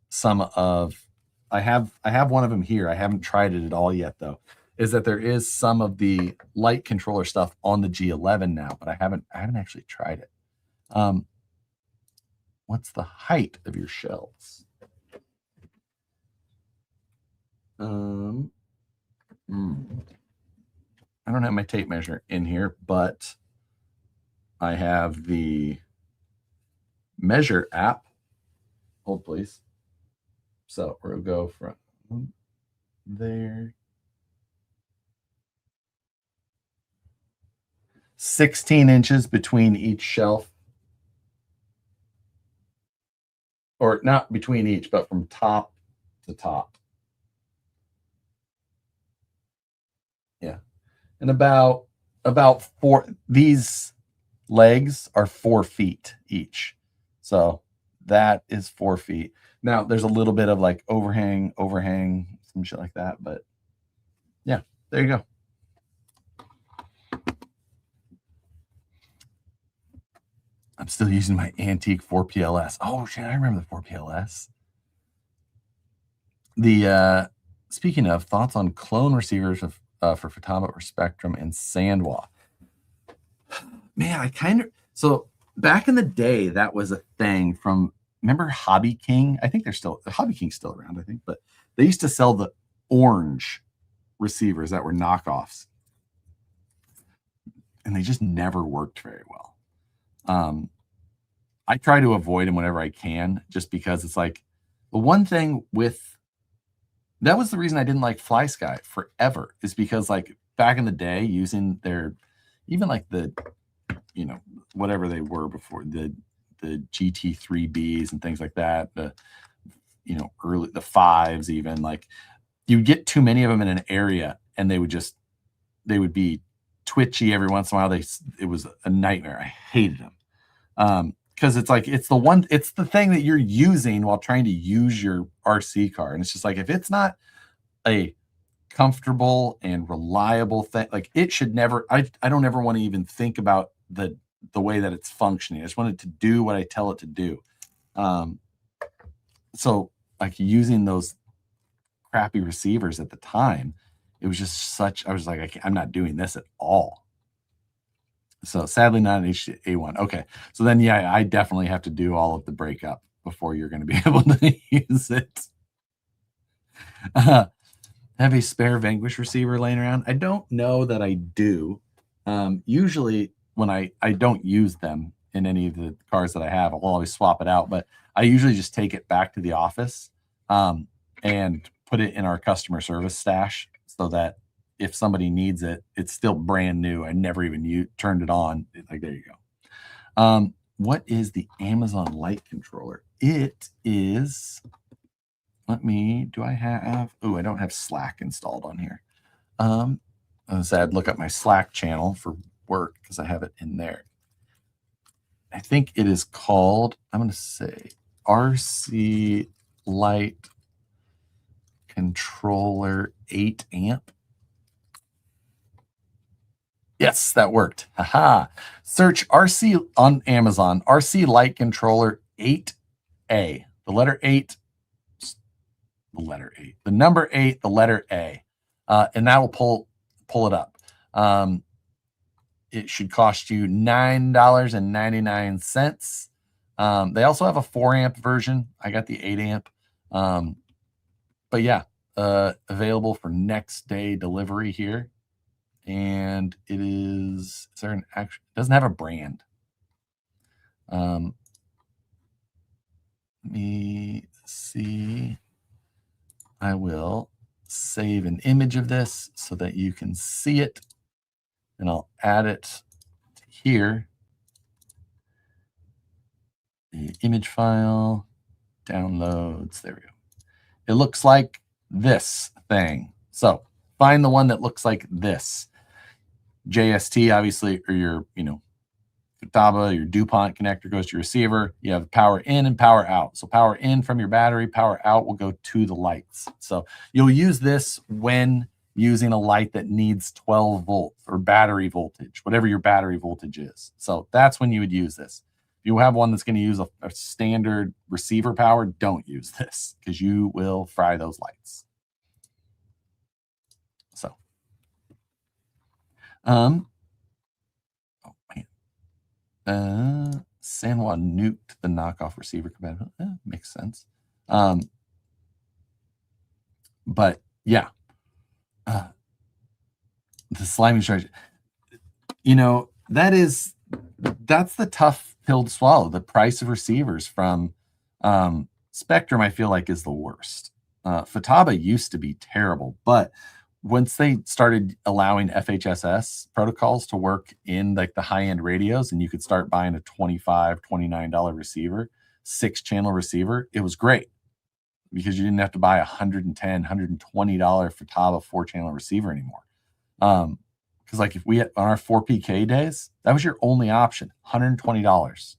some of, I have one of them here. I haven't tried it at all yet, though, is that there is some of the light controller stuff on the G11 now, but I haven't actually tried it. What's the height of your shelves? I don't have my tape measure in here, but I have the measure app. Hold, please. So we'll go from there. 16 inches between each shelf. Or not between each, but from top to top. Yeah. And about four, these legs are 4 feet each. So that is 4 feet. Now there's a little bit of like overhang, some shit like that. But yeah, there you go. I'm still using my antique 4PLS. Oh shit, I remember the 4PLS. The speaking of, thoughts on clone receivers for Futaba or Spectrum and Sandwa. Man, I kind of, so back in the day, that was a thing from, remember Hobby King? I think Hobby King's still around, I think, but they used to sell the orange receivers that were knockoffs. And they just never worked very well. I try to avoid them whenever I can, just because it's like, the one thing with, that was the reason I didn't like FlySky forever, is because like back in the day, using their, even like the, you know, whatever they were before, the GT3Bs and things like that, the, you know, early, the 5s even, like you get too many of them in an area and they would be twitchy every once in a while. It was a nightmare. I hated them. Because it's like, it's the thing that you're using while trying to use your RC car. And it's just like, if it's not a comfortable and reliable thing, like it should never, I don't ever want to even think about the way that it's functioning. I just want it to do what I tell it to do. So like using those crappy receivers at the time, it was just such, I was like, I'm not doing this at all. So sadly not an A1. Okay. So then, yeah, I definitely have to do all of the breakup before you're going to be able to use it. Have a spare Vanquish receiver laying around? I don't know that I do. Usually when I don't use them in any of the cars that I have, I'll always swap it out, but I usually just take it back to the office and put it in our customer service stash so that if somebody needs it, it's still brand new. I never even turned it on. Like, there you go. What is the Amazon Light Controller? It is, do I have, I don't have Slack installed on here. I'd look up my Slack channel for work because I have it in there. I think it is called, I'm going to say RC Light Controller 8 amp. Yes, that worked. Haha. Search RC on Amazon, RC Light Controller 8A. The letter 8, the number 8, the letter A. And that will pull it up. It should cost you $9.99. They also have a 4 amp version. I got the 8 amp. But yeah, available for next day delivery here. And it is there an actual, it doesn't have a brand. Let me see. I will save an image of this so that you can see it, and I'll add it to here. The image file downloads. There we go. It looks like this thing. So find the one that looks like this. JST, obviously, or your, Futaba, your DuPont connector goes to your receiver. You have power in and power out. So power in from your battery, power out will go to the lights. So you'll use this when using a light that needs 12 volts or battery voltage, whatever your battery voltage is. So that's when you would use this. If you have one that's going to use a standard receiver power, don't use this because you will fry those lights. So, Sanwa nuked the knockoff receiver compatibility. Makes sense. But yeah, the slimy charge. That's the tough pill to swallow. The price of receivers from Spectrum, I feel like, is the worst. Futaba used to be terrible, but once they started allowing FHSS protocols to work in like the high-end radios, and you could start buying a $25, $29 receiver, 6-channel receiver, it was great because you didn't have to buy a $110, $120 Futaba 4-channel receiver anymore. Because like if we had on our 4PK days, that was your only option, $120.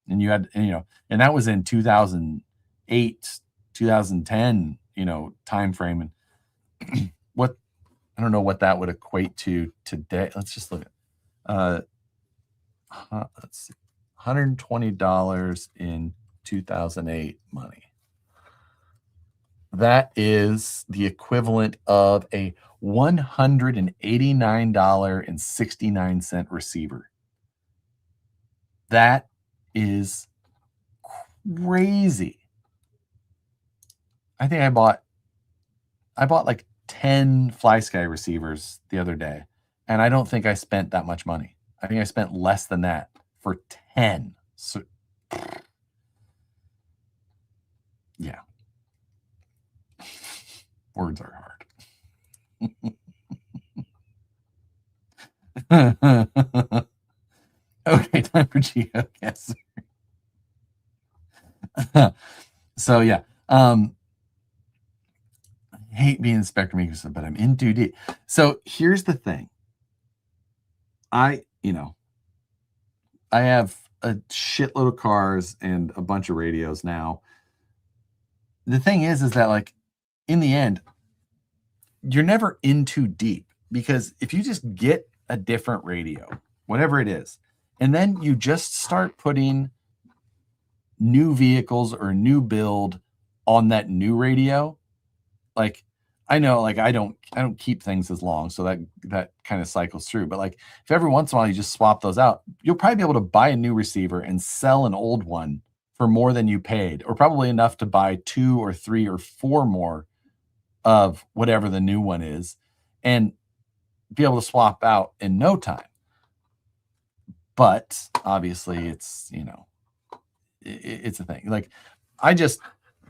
And you had, and that was in 2008, 2010, time frame. And I don't know what that would equate to today. Let's just look at let's see. $120 in 2008 money. That is the equivalent of a $189.69 receiver. That is crazy. I think I bought like 10 FlySky receivers the other day, and I don't think I spent that much money. I think I spent less than that for 10. So, yeah. Words are hard. Okay, time for GeoGuessr. So yeah, I hate being in Spectrum ecosystem, but I'm in too deep. So here's the thing. I have a shitload of cars and a bunch of radios now. The thing is that like in the end, you're never in too deep, because if you just get a different radio, whatever it is, and then you just start putting new vehicles or new build on that new radio, like I know, like I don't keep things as long, so that kind of cycles through. But like if every once in a while you just swap those out, you'll probably be able to buy a new receiver and sell an old one for more than you paid, or probably enough to buy 2 or 3 or 4 more of whatever the new one is, and be able to swap out in no time. But obviously it's, it's a thing. Like I just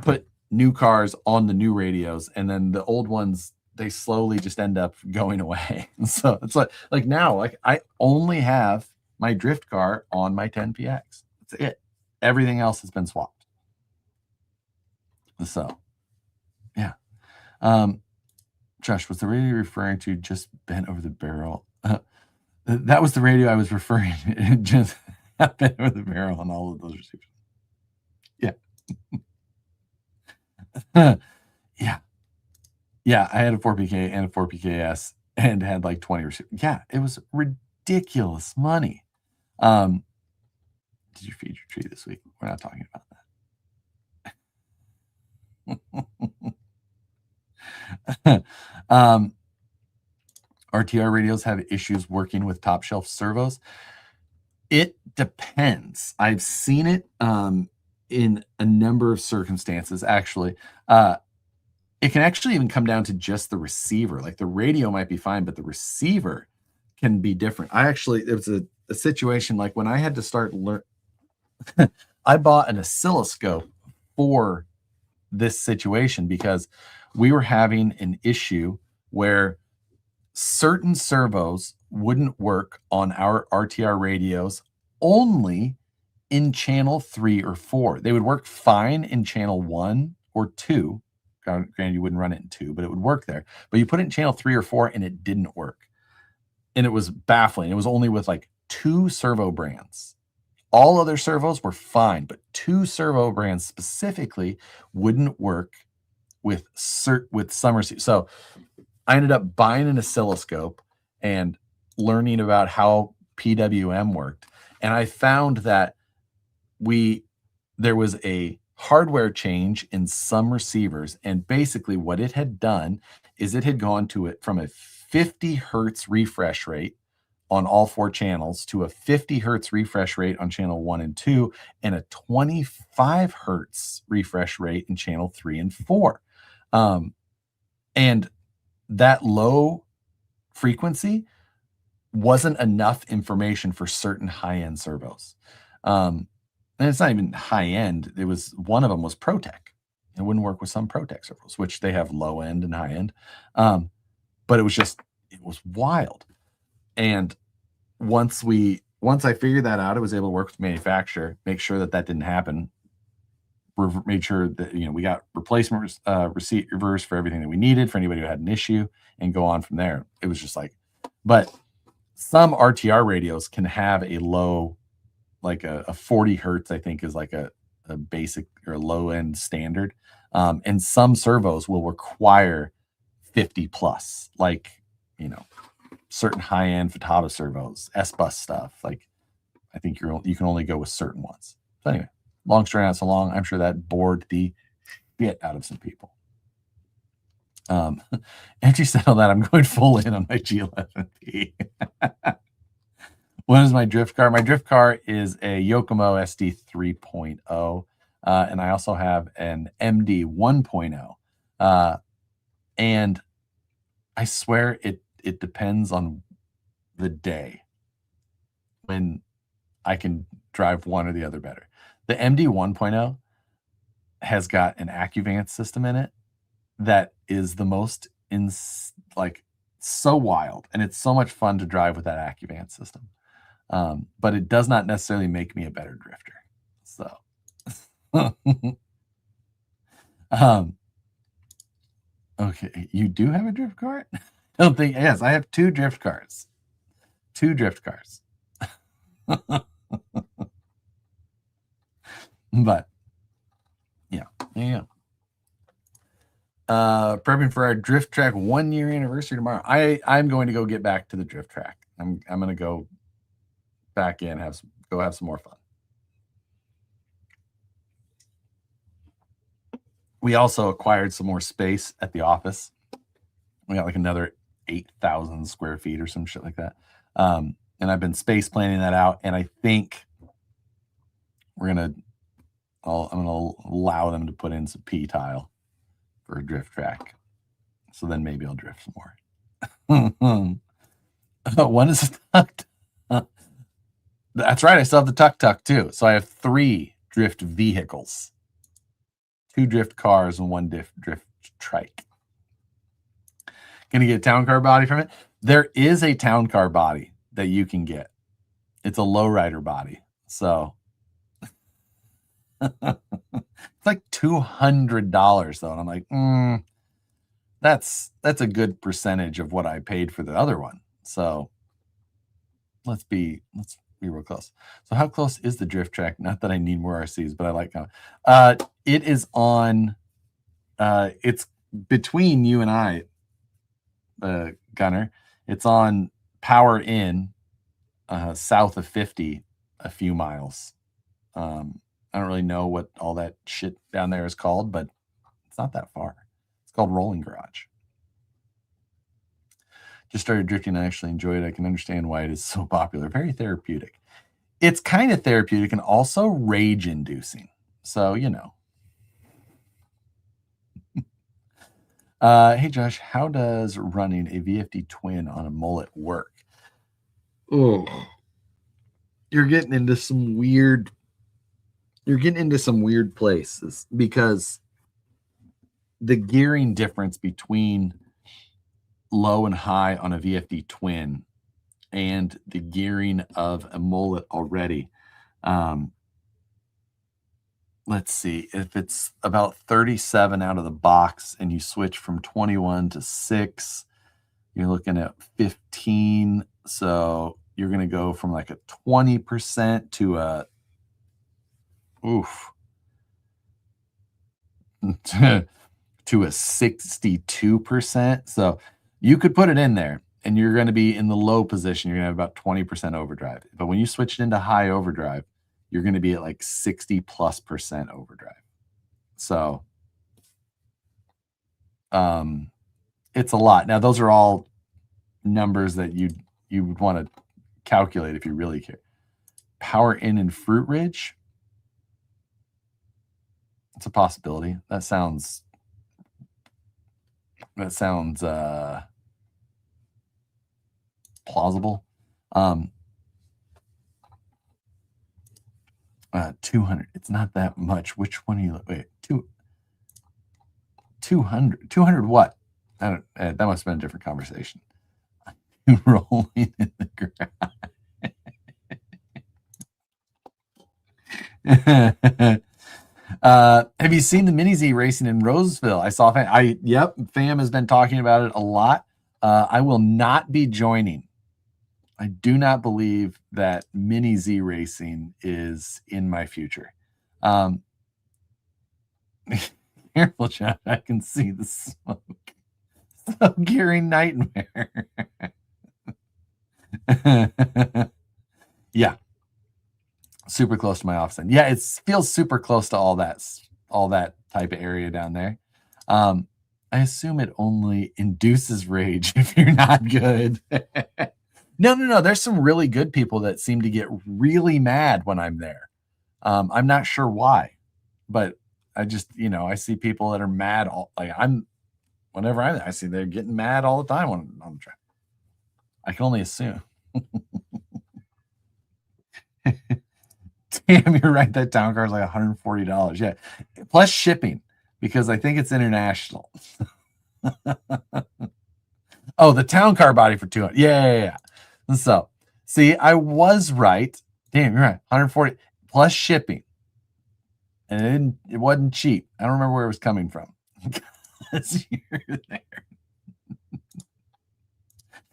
put new cars on the new radios, and then the old ones, they slowly just end up going away. So it's like now, like I only have my drift car on my 10PX. That's it. Everything else has been swapped. So yeah. Josh, was the radio referring to just bent over the barrel? That was the radio I was referring to. Just bent over the barrel on all of those receivers. Yeah. Yeah, I had a 4PK and a 4PKS and had like 20 receivers. Yeah, it was ridiculous money. Did you feed your tree this week? We're not talking about that. RTR radios have issues working with top shelf servos. It depends. I've seen it in a number of circumstances, actually. It can actually even come down to just the receiver. Like the radio might be fine, but the receiver can be different. It was a situation like when I had to start I bought an oscilloscope for this situation because we were having an issue where certain servos wouldn't work on our RTR radios only in channel 3 or 4. They would work fine in channel 1 or 2. Granted, you wouldn't run it in 2, but it would work there. But you put it in channel 3 or 4 and it didn't work. and it was baffling. It was only with like 2 servo brands. All other servos were fine, but 2 servo brands specifically wouldn't work with some receivers. So I ended up buying an oscilloscope and learning about how PWM worked. And I found that there was a hardware change in some receivers. And basically what it had done is it had gone to it from a 50 hertz refresh rate on all 4 channels to a 50 hertz refresh rate on channel 1 and 2 and a 25 hertz refresh rate in channel 3 and 4. And that low frequency wasn't enough information for certain high-end servos. And it's not even high-end. It was one of them was ProTech. It wouldn't work with some ProTech servos, which they have low-end and high-end. But it was wild. And once I figured that out, I was able to work with the manufacturer, make sure that didn't happen. Made sure that we got replacement receivers for everything that we needed for anybody who had an issue, and go on from there. It was just like, but some RTR radios can have a low, like a 40 hertz, I think is like a basic or low end standard. And some servos will require 50 plus, like, certain high end Futaba servos, S-Bus stuff. Like, I think you can only go with certain ones. So anyway, long story not so long. I'm sure that bored the shit out of some people. After you said all that, I'm going full in on my G11P. What is my drift car? My drift car is a Yokomo SD 3.0, and I also have an MD 1.0. And I swear it depends on the day when I can drive one or the other better. The MD 1.0 has got an AccuVance system in it that is the most so wild, and it's so much fun to drive with that AccuVance system. But it does not necessarily make me a better drifter. So okay, you do have a drift car? I don't think. Yes, I have 2 drift cars. 2 drift cars. But yeah. Prepping for our drift track 1-year anniversary tomorrow. I'm going to go get back to the drift track. I'm going to go back in, have some more fun. We also acquired some more space at the office. We got like another 8,000 square feet or some shit like that. And I've been space planning that out, and I think I'm gonna allow them to put in some P tile for a drift track. So then maybe I'll drift some more. One is tucked. That's right. I still have the tuk-tuk too. So I have 3 drift vehicles, 2 drift cars and 1 drift trike. Gonna get a town car body from it. There is a town car body that you can get. It's a lowrider body. So it's like $200 though. And I'm like, that's a good percentage of what I paid for the other one. So let's be real close. So how close is the drift track? Not that I need more RCs, but I like it is on it's between you and I, Gunner. It's on Power In, south of 50, a few miles. I don't really know what all that shit down there is called, but it's not that far. It's called Rolling Garage. Just started drifting. I actually enjoy it. I can understand why it is so popular. Very therapeutic. It's kind of therapeutic and also rage-inducing. So, hey, Josh, how does running a VFD twin on a mullet work? Oh, you're getting into some weird places, because the gearing difference between low and high on a VFD twin and the gearing of a mullet already. Let's see, if it's about 37 out of the box and you switch from 21 to 6, you're looking at 15. So you're going to go from like a 20% to a, oof, to a 62%. So you could put it in there and you're going to be in the low position. You're going to have about 20% overdrive. But when you switch it into high overdrive, you're going to be at like 60+% overdrive. So it's a lot. Now, those are all numbers that you would want to calculate if you really care. Power in Fruit Ridge. It's a possibility. That sounds plausible. 200. It's not that much. Which one are you? Wait, 200. 200 what? I don't. That must have been a different conversation. Rolling in the ground. Have you seen the Mini Z racing in Roseville? I saw. Yep. Fam has been talking about it a lot. I will not be joining. I do not believe that Mini Z racing is in my future. Careful, John. I can see the smoke. So Gary Nightmare. Yeah. Super close to my office. And yeah, it feels super close to all that type of area down there. I assume it only induces rage if you're not good. No. There's some really good people that seem to get really mad when I'm there. I'm not sure why, but I just, I see people that are mad whenever I'm there, I see they're getting mad all the time on the track. I can only assume. Damn, you're right. That town car is like $140. Yeah. Plus shipping, because I think it's international. Oh, the town car body for $200. Yeah. So, see, I was right. Damn, you're right. 140 plus shipping. And it wasn't cheap. I don't remember where it was coming from. Because you're there.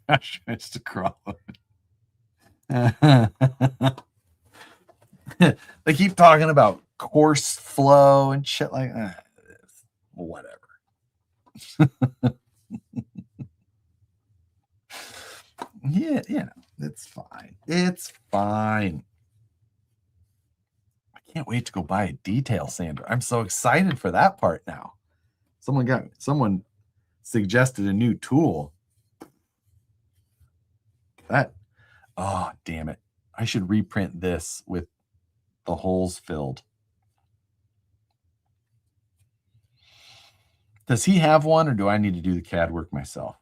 Gosh, it's to crawl. They keep talking about course flow and shit like that. Whatever. Yeah, it's fine. It's fine. I can't wait to go buy a detail sander. I'm so excited for that part now. Someone suggested a new tool. Oh, damn it. I should reprint this with the holes filled. Does he have one, or do I need to do the CAD work myself?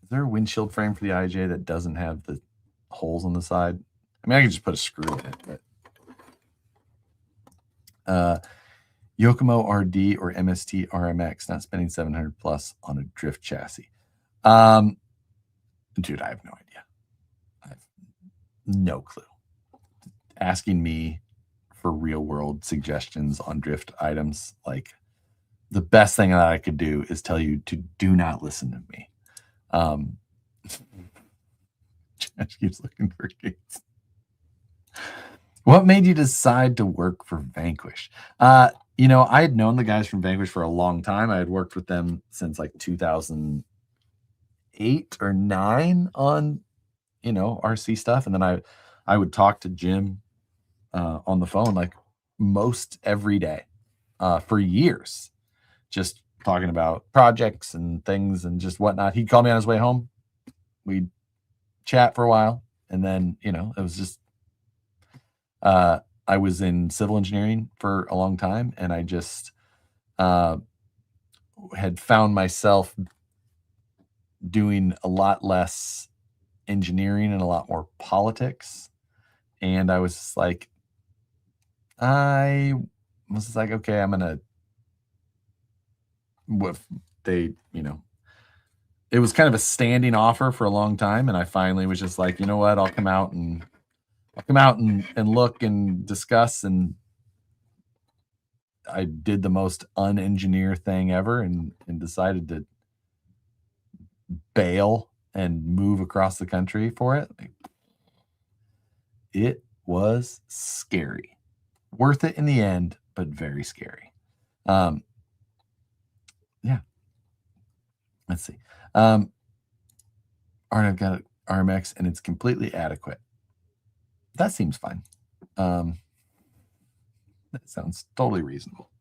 Is there a windshield frame for the IJ that doesn't have the holes on the side? I mean, I could just put a screw in it, but Yokomo RD or MST RMX, not spending 700 plus on a drift chassis. Dude, I have no idea. I have no clue. Asking me for real world suggestions on drift items, like the best thing that I could do is tell you to do not listen to me. Josh keeps looking for gates. What made you decide to work for Vanquish? I had known the guys from Vanquish for a long time. I had worked with them since like 2008 or 9 on, RC stuff. And then I would talk to Jim on the phone like most every day for years, just talking about projects and things and just whatnot. He'd call me on his way home. We'd chat for a while. And then, it was just, I was in civil engineering for a long time, and I just had found myself doing a lot less engineering and a lot more politics. And I was just like, okay, I'm going to, it was kind of a standing offer for a long time. And I finally was just like, you know what, I'll come out and look and discuss. And I did the most unengineer thing ever and decided to bail and move across the country for it. Like, it was scary. Worth it in the end, but very scary. Yeah. Let's see. Art, I've got RMX and it's completely adequate. That seems fine. That sounds totally reasonable.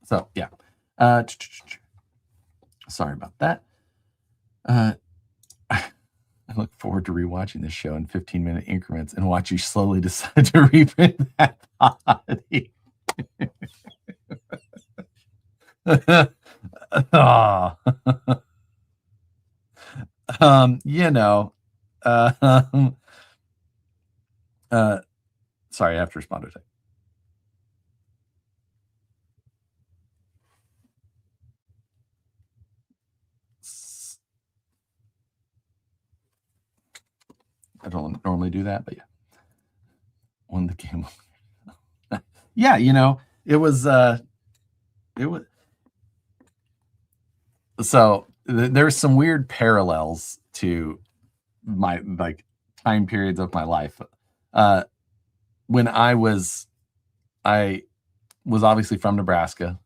So yeah. Sorry about that. I look forward to rewatching this show in 15-minute increments and watch you slowly decide to reprint that body. Oh. You know, sorry, I have to respond to it. I don't normally do that, but yeah. Won the game. Yeah, you know, it was so there's some weird parallels to my like time periods of my life. When I was obviously from Nebraska,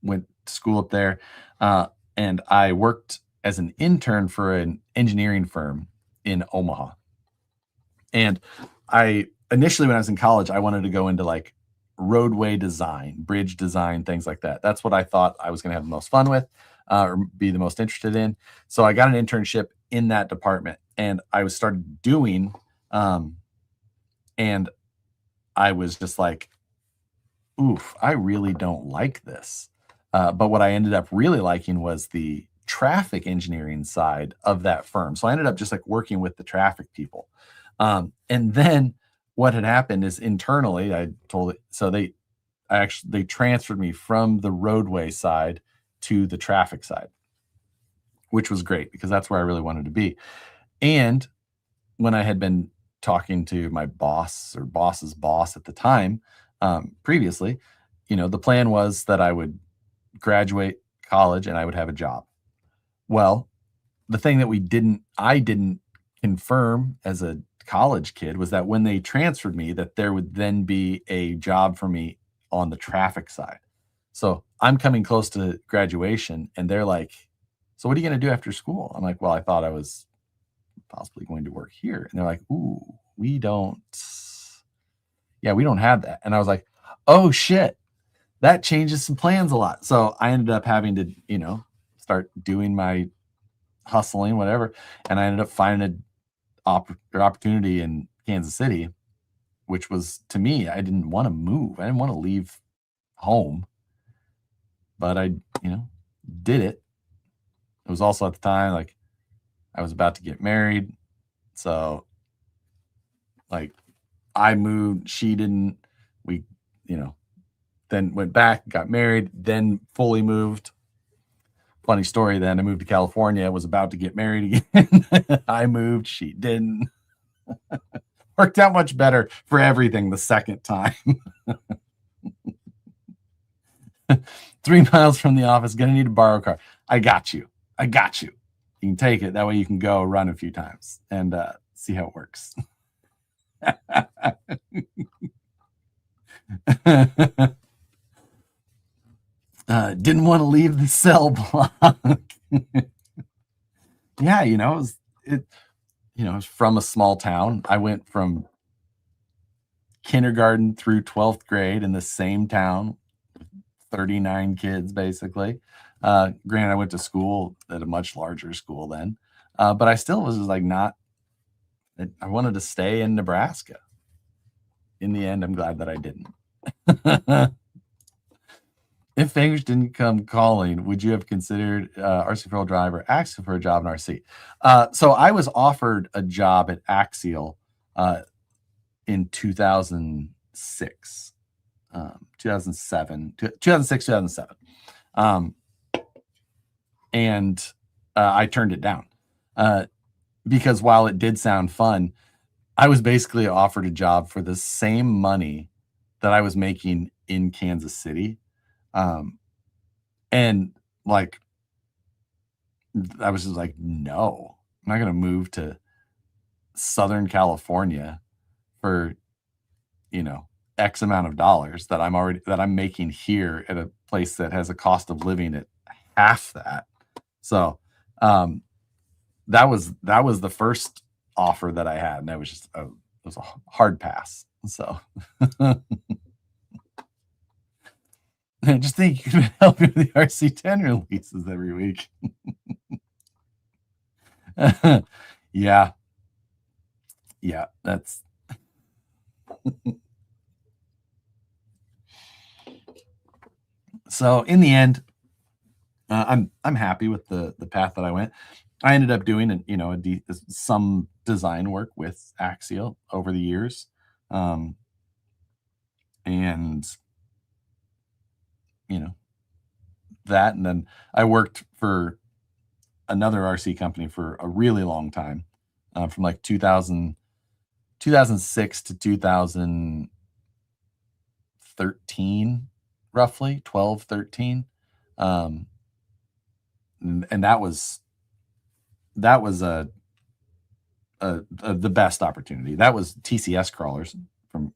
went to school up there, and I worked as an intern for an engineering firm in Omaha. And I initially, when I was in college, I wanted to go into like roadway design, bridge design, things like that. That's what I thought I was going to have the most fun with, or be the most interested in. So I got an internship in that department, and I was started doing, and I was just like, oof, I really don't like this. But what I ended up really liking was the traffic engineering side of that firm. So I ended up just like working with the traffic people. And then what had happened is internally, I told it, so they transferred me from the roadway side to the traffic side, which was great because that's where I really wanted to be. And when I had been talking to my boss or boss's boss at the time, previously, you know, the plan was that I would graduate college and I would have a job. Well, the thing that I didn't confirm as a college kid was that when they transferred me, that there would then be a job for me on the traffic side. So I'm coming close to graduation and they're like, so what are you going to do after school? I'm like, well, I thought I was possibly going to work here. And they're like, ooh, we don't have that. And I was like, oh shit, that changes some plans a lot. So I ended up having to, you know, start doing my hustling, whatever. And I ended up finding an opportunity in Kansas City, which was, to me, I didn't want to move. I didn't want to leave home, but I, you know, did it. It was also at the time, like, I was about to get married. So, like, I moved, she didn't, we, you know, then went back, got married, then fully moved. Funny story, then I moved to California, was about to get married again. I moved, she didn't. Worked out much better for everything the second time. 3 miles from the office, gonna need to borrow a car. I got you. You can take it. That way you can go run a few times and see how it works. Didn't want to leave the cell block. Yeah, you know, it was from a small town. I went from kindergarten through 12th grade in the same town, 39 kids basically. Granted, I went to school at a much larger school then, but I still was like I wanted to stay in Nebraska. In the end, I'm glad that I didn't. If Fangers didn't come calling, would you have considered RC Pro Drive or Axial for a job in RC? So I was offered a job at Axial in 2006, 2007. And I turned it down because while it did sound fun, I was basically offered a job for the same money that I was making in Kansas City. And like, I was just like, no, I'm not going to move to Southern California for, X amount of dollars that I'm making here at a place that has a cost of living at half that. So, that was the first offer that I had, and it was a hard pass. So, I just think you could help me with the RC10 releases every week. Yeah, that's so. In the end, I'm happy with the path that I went. I ended up doing some design work with Axial over the years, and that, and then I worked for another RC company for a really long time, from like 2006 to 2013, roughly 12, 13. And that was the best opportunity. That was TCS crawlers. From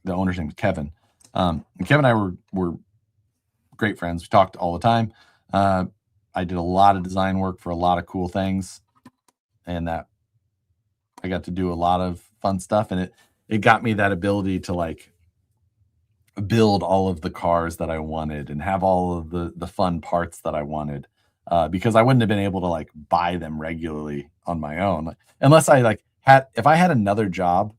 the owner's name was Kevin. And Kevin and I were great friends. We talked all the time. I did a lot of design work for a lot of cool things, and that I got to do a lot of fun stuff, and it got me that ability to like build all of the cars that I wanted and have all of the fun parts that I wanted, because I wouldn't have been able to like buy them regularly on my own unless I if I had another job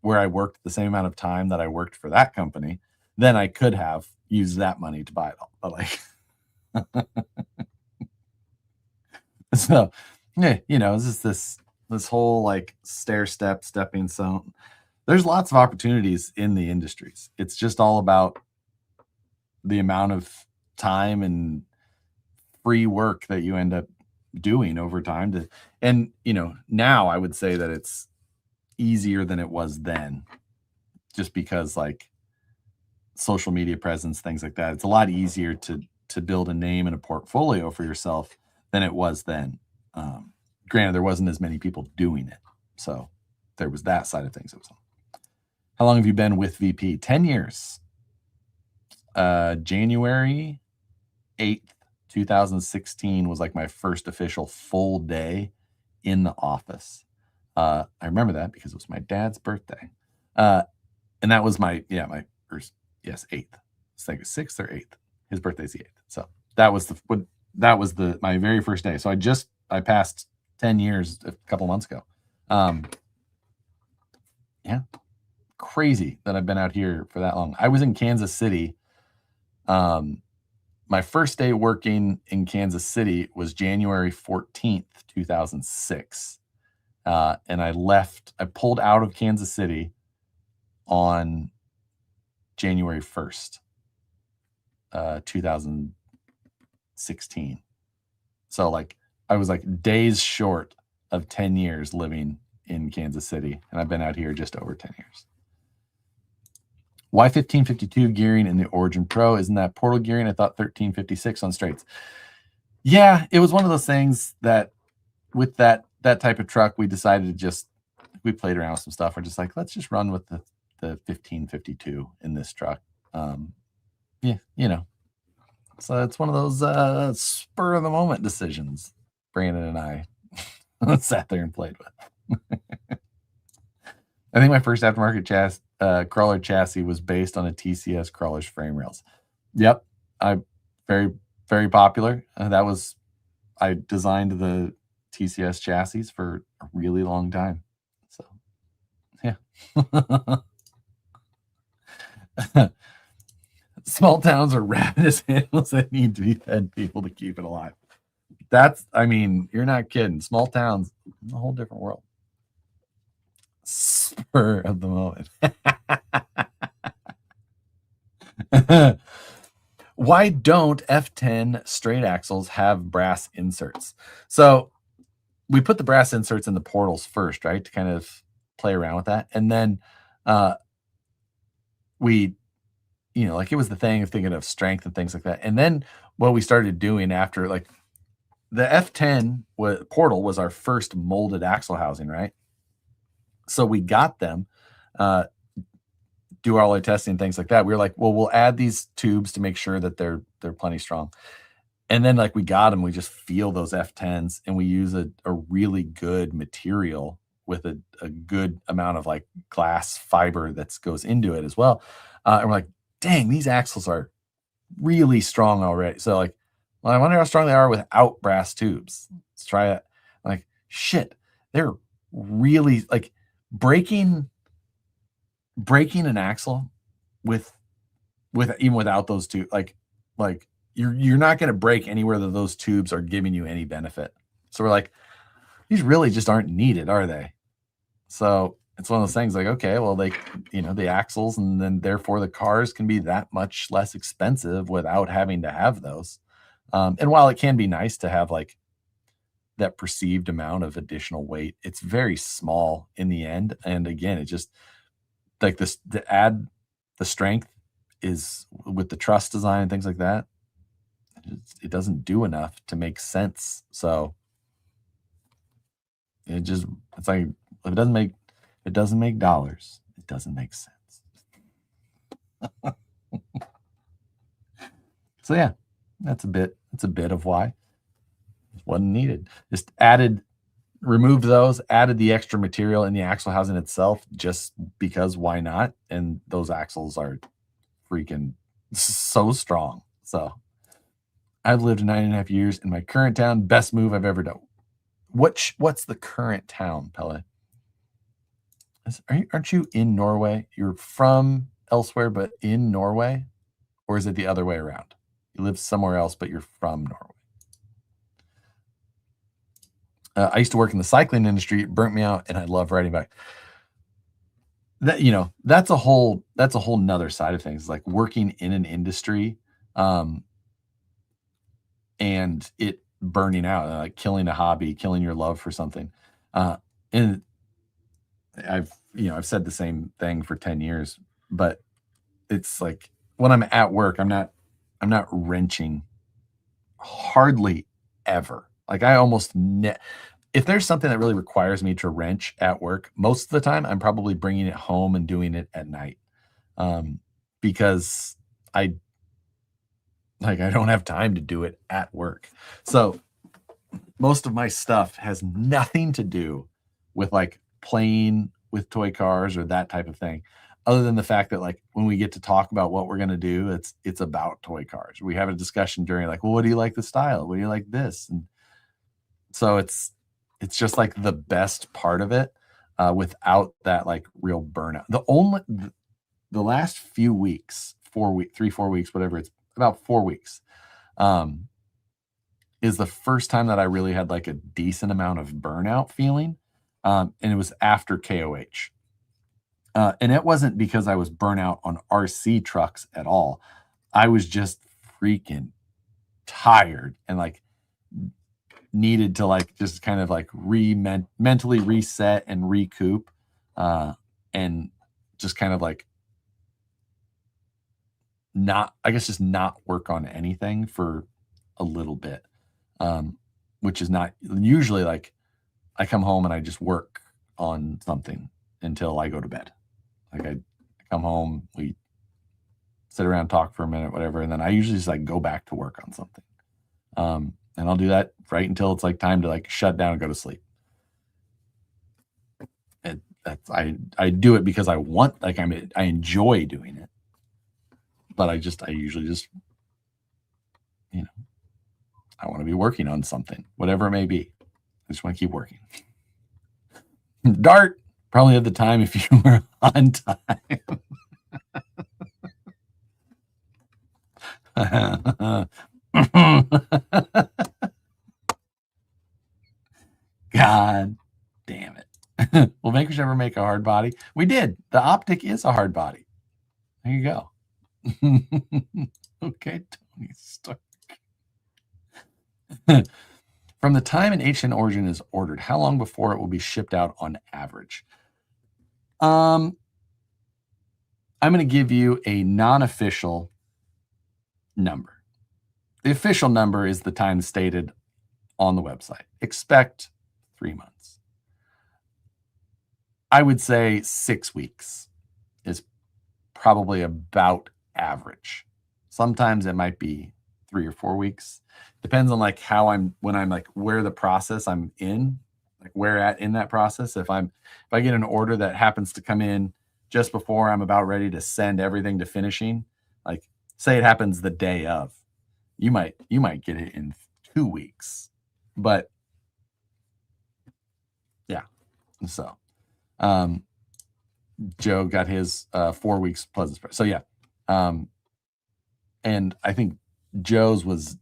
where I worked the same amount of time that I worked for that company, then I could have used that money to buy it all. But like, so yeah, it's just this whole like stepping stone. There's lots of opportunities in the industries. It's just all about the amount of time and free work that you end up doing over time and now I would say that it's easier than it was then, just because like social media presence, things like that. It's a lot easier to build a name and a portfolio for yourself than it was then. Granted, there wasn't as many people doing it, so there was that side of things. How long have you been with VP? 10 years. January 8th, 2016 was like my first official full day in the office. I remember that because it was my dad's birthday. And that was my first, 8th. It's like 6th or 8th. His birthday's the 8th. So that was my very first day. So I passed 10 years a couple months ago. Yeah. Crazy that I've been out here for that long. I was in Kansas City. My first day working in Kansas City was January 14th, 2006. And I pulled out of Kansas City on January 1st, 2016. So like I was like days short of 10 years living in Kansas City, and I've been out here just over 10 years. Why 1552 gearing in the Origin Pro? Isn't that portal gearing? I thought 1356 on straights. Yeah, it was one of those things that with that type of truck, we decided to we played around with some stuff. We're just like, let's just run with the 1552 in this truck. Yeah, so it's one of those spur of the moment decisions Brandon and I sat there and played with. I think my first aftermarket crawler chassis was based on a TCS crawler's frame rails. Yep, very, very popular. I designed the TCS chassis for a really long time. So, yeah. Small towns are ravenous animals that need to be fed people to keep it alive. You're not kidding. Small towns, a whole different world. Spur of the moment. Why don't F10 straight axles have brass inserts? So we put the brass inserts in the portals first, right, to kind of play around with that, and then we, like it was the thing of thinking of strength and things like that, and then what we started doing after, like, the F10 portal was our first molded axle housing, right? So we got them, do alloy testing, things like that. We were like, well, we'll add these tubes to make sure that they're plenty strong. And then, like, we got them, we just feel those F10s, and we use a really good material with a good amount of, like, glass fiber that goes into it as well. And we're like, dang, these axles are really strong already. So, like, well, I wonder how strong they are without brass tubes. Let's try it. Like, shit, they're really, like, breaking an axle with even without those two, like you're not going to break anywhere that those tubes are giving you any benefit. So we're like, these really just aren't needed, are they? So it's one of those things, like, okay, well, they, the axles, and then therefore the cars can be that much less expensive without having to have those. And while it can be nice to have, like, that perceived amount of additional weight, it's very small in the end. And again, it just, like, this, to add the strength is with the truss design and things like that, it doesn't do enough to make sense. So it's like, if it doesn't make dollars, it doesn't make sense. So yeah, that's a bit of why it wasn't needed. Just removed those, added the extra material in the axle housing itself, just because why not? And those axles are freaking so strong. So I've lived 9.5 years in my current town. Best move I've ever done. What's the current town, Pelle? Aren't you in Norway? You're from elsewhere, but in Norway? Or is it the other way around? You live somewhere else, but you're from Norway. I used to work in the cycling industry. It burnt me out, and I love riding bike. That, that's a whole nother side of things, like working in an industry, and it burning out, like killing a hobby, killing your love for something. And I've said the same thing for 10 years, but it's like, when I'm at work, I'm not wrenching hardly ever. Like, I almost if there's something that really requires me to wrench at work, most of the time I'm probably bringing it home and doing it at night, because I don't have time to do it at work. So most of my stuff has nothing to do with, like, playing with toy cars or that type of thing, other than the fact that, like, when we get to talk about what we're going to do, it's about toy cars. We have a discussion during, like, well, what do you like the style? What do you like this? And so it's just, like, the best part of it, without that, like, real burnout. The last few weeks, 4 weeks, whatever, it's about 4 weeks, is the first time that I really had, like, a decent amount of burnout feeling. And it was after KOH. And it wasn't because I was burnout on RC trucks at all. I was just freaking tired and, like, needed to, like, just kind of, like, mentally reset and recoup, and just kind of, like, just not work on anything for a little bit. Which is not usually, like, I come home and I just work on something until I go to bed. Like, I come home, we sit around, talk for a minute, whatever, and then I usually just, like, go back to work on something. And I'll do that right until it's, like, time to, like, shut down and go to sleep. And I do it because I want, like, I enjoy doing it, but I usually just, I want to be working on something, whatever it may be. I just want to keep working. Dart probably had the time if you were on time. God damn it. Will Vanquish ever make a hard body? We did. The Optic is a hard body. There you go. Okay, Tony Stark. From the time an HN origin is ordered, how long before it will be shipped out on average? I'm going to give you a non-official number. The official number is the time stated on the website. Expect 3 months. I would say 6 weeks is probably about average. Sometimes it might be 3 or 4 weeks. Depends on like how when I'm like where the process I'm in, like where at in that process. If I get an order that happens to come in just before I'm about ready to send everything to finishing, like say it happens the day of, you might get it in 2 weeks. But yeah, so Joe got his 4 weeks Pleasant Spread. So yeah, and I think Joe's was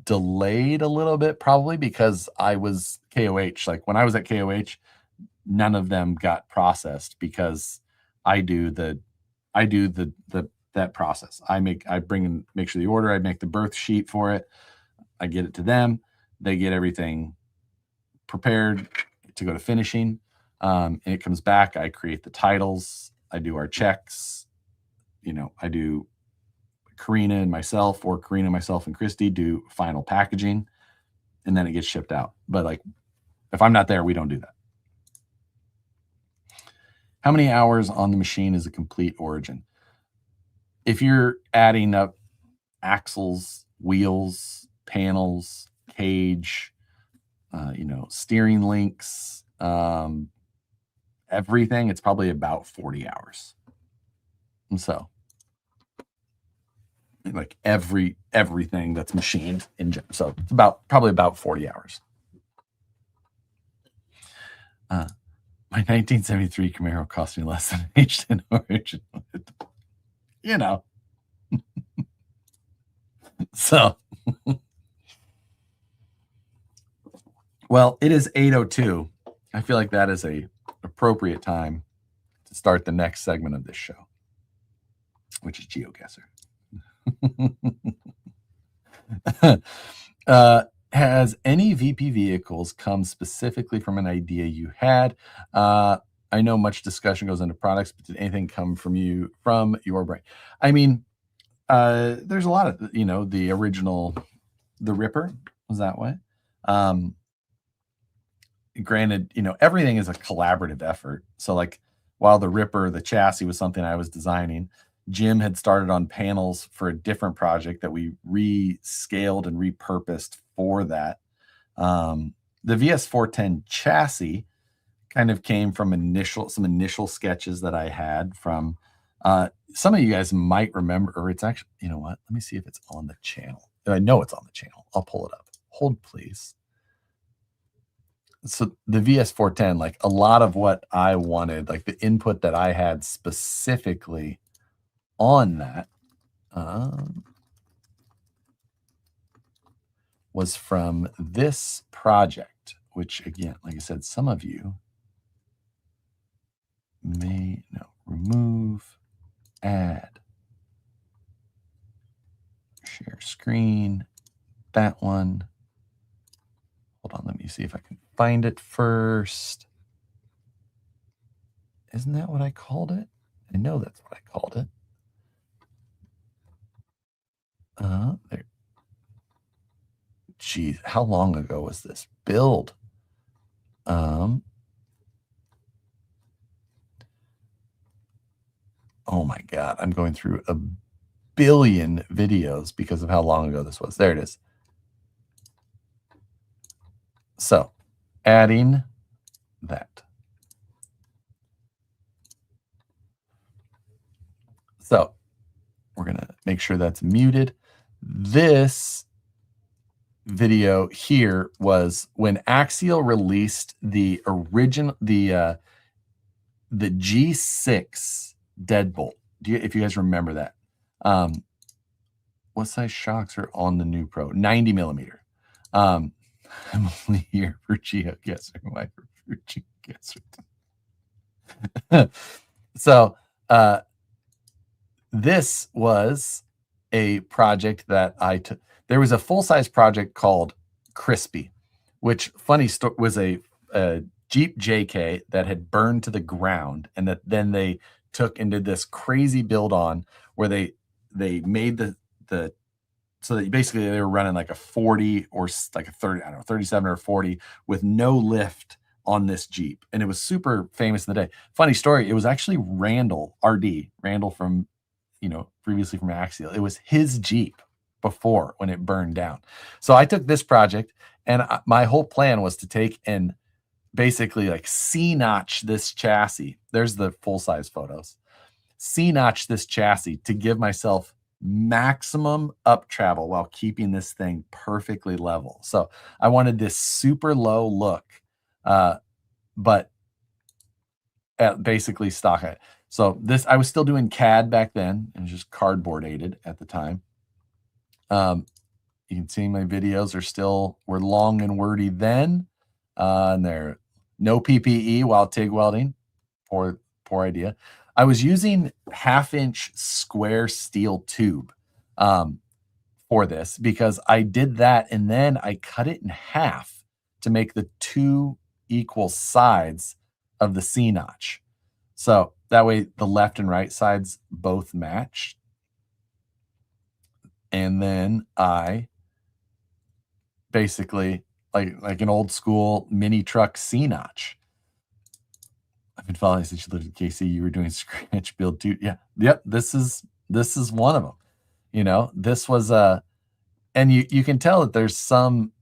delayed a little bit, probably because I was KOH. Like when I was at KOH, none of them got processed because I do that process. I bring and make sure the order, I make the birth sheet for it. I get it to them. They get everything prepared to go to finishing. And it comes back. I create the titles. I do our checks. I do Karina and myself, or Karina, myself, and Christy do final packaging, and then it gets shipped out. But like, if I'm not there, we don't do that. How many hours on the machine is a complete origin? If you're adding up axles, wheels, panels, cage, steering links, everything, it's probably about 40 hours. And so like everything that's machined in general. So it's probably about 40 hours. My 1973 Camaro cost me less than an H10 origin. So well, it is 8:02. I feel like that is a appropriate time to start the next segment of this show, which is GeoGuessr. Has any VP vehicles come specifically from an idea you had? I know much discussion goes into products, but did anything come from your brain? I mean, there's a lot of, the original, the Ripper was that way. Granted, everything is a collaborative effort. So like while the Ripper, the chassis was something I was designing, Jim had started on panels for a different project that we rescaled and repurposed for that. The VS410 chassis kind of came from some initial sketches that I had from some of you guys might remember, or it's actually, you know what? Let me see if it's on the channel. I know it's on the channel. I'll pull it up. Hold, please. So the VS410, like a lot of what I wanted, like the input that I had specifically on that was from this project, which again, like I said, some of you may know. Remove, add, share screen, that one. Hold on, let me see if I can find it first. Isn't that what I called it? I know that's what I called it. There. Geez, how long ago was this build? Oh my God, I'm going through a billion videos because of how long ago this was. There it is. So adding that. So we're going to make sure that's muted. This video here was when Axial released the original, the G6 deadbolt. If you guys remember that. What size shocks are on the new Pro? 90 millimeter. I'm only here for GeoGuessr. Why for GeoGuessr? So this was a project that I took. There was a full-size project called Crispy, which funny story was a Jeep JK that had burned to the ground, and that then they took and did this crazy build on where they made the so that basically they were running like a 40 or like a 30, I don't know, 37 or 40 with no lift on this Jeep. And it was super famous in the day. Funny story, it was actually Randall, RD, Randall from, previously from Axial. It was his Jeep before when it burned down. So I took this project, and my whole plan was to take and basically like C-notch this chassis. There's the full-size photos. C-notch this chassis to give myself maximum up travel while keeping this thing perfectly level. So I wanted this super low look, but at basically stock height. So this, I was still doing CAD back then, and just cardboard aided at the time. You can see my videos were long and wordy then. And they're no PPE while TIG welding. Poor idea. I was using 1/2-inch square steel tube for this because I did that, and then I cut it in half to make the 2 equal sides of the C-notch. So that way the left and right sides both match. And then I basically, like an old school mini truck C-notch. I've been following since you lived in KC. You were doing scratch build too. Yeah. Yep. This is one of them. This was and you can tell that there's some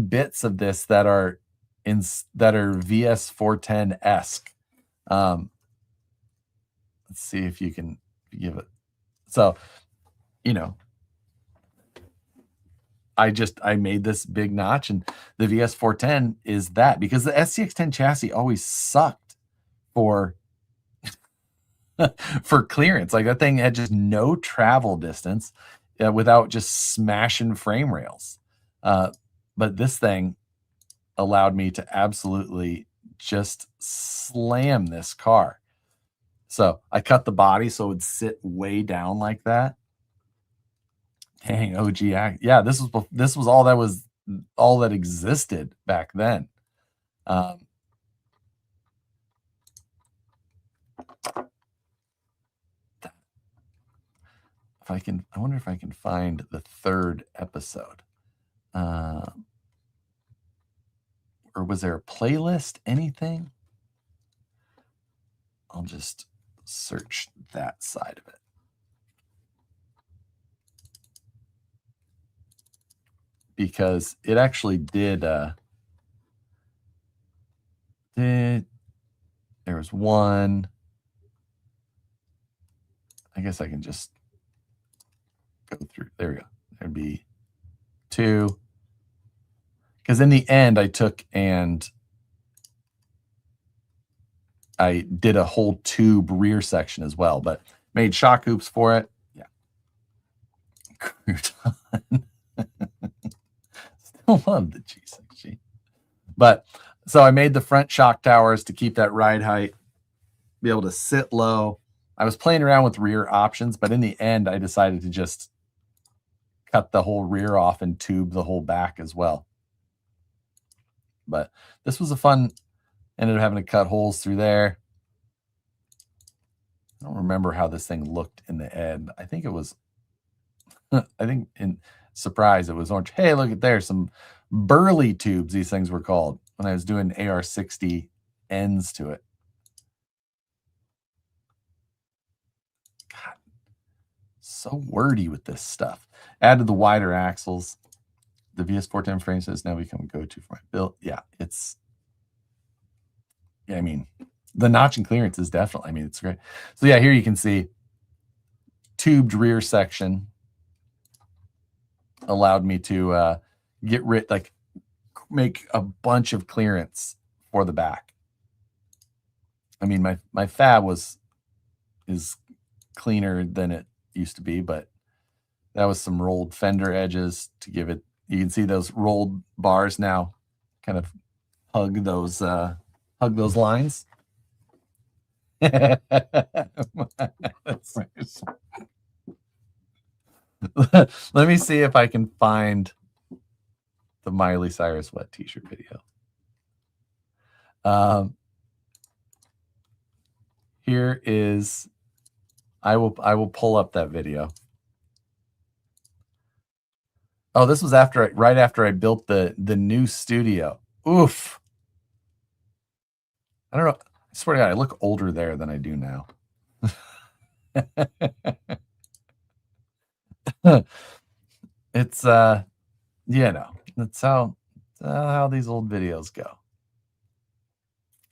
bits of this that are VS 410-esque. Let's see if you can give it. So, I made this big notch, and the VS 410 is that, because the SCX10 chassis always sucked for clearance. Like, that thing had just no travel distance without just smashing frame rails. But this thing allowed me to absolutely just slam this car. So I cut the body so it would sit way down like that. Dang, OG act. Yeah, this was all that existed back then. If I wonder if I can find the 3rd episode. Or was there a playlist? Anything? I'll just search that side of it. Because it actually did, there was one. I guess I can just go through. There we go. There'd be 2. Because in the end, I took and I did a whole tube rear section as well, but made shock hoops for it. Yeah. Crouton. Still love the G6G. But so I made the front shock towers to keep that ride height, be able to sit low. I was playing around with rear options, but in the end, I decided to just cut the whole rear off and tube the whole back as well. But this was a fun, ended up having to cut holes through there. I don't remember how this thing looked in the end. I think it was, I think in surprise, it was orange. Hey, look at there, some burly tubes, these things were called, when I was doing AR60 ends to it. God, so wordy with this stuff. Added the wider axles. The VS410 frame says now become a go-to for my build. Yeah, I mean, the notch and clearance is definitely, I mean, it's great. So yeah, here you can see tubed rear section allowed me to get rid, make a bunch of clearance for the back. I mean, my fab is cleaner than it used to be, but that was some rolled fender edges to give it. You can see those rolled bars now kind of hug those lines. Let me see if I can find the Miley Cyrus wet t-shirt video. Here is, I will pull up that video. Oh, this was right after I built the new studio. Oof. I don't know. I swear to God, I look older there than I do now. It's you know, that's how these old videos go.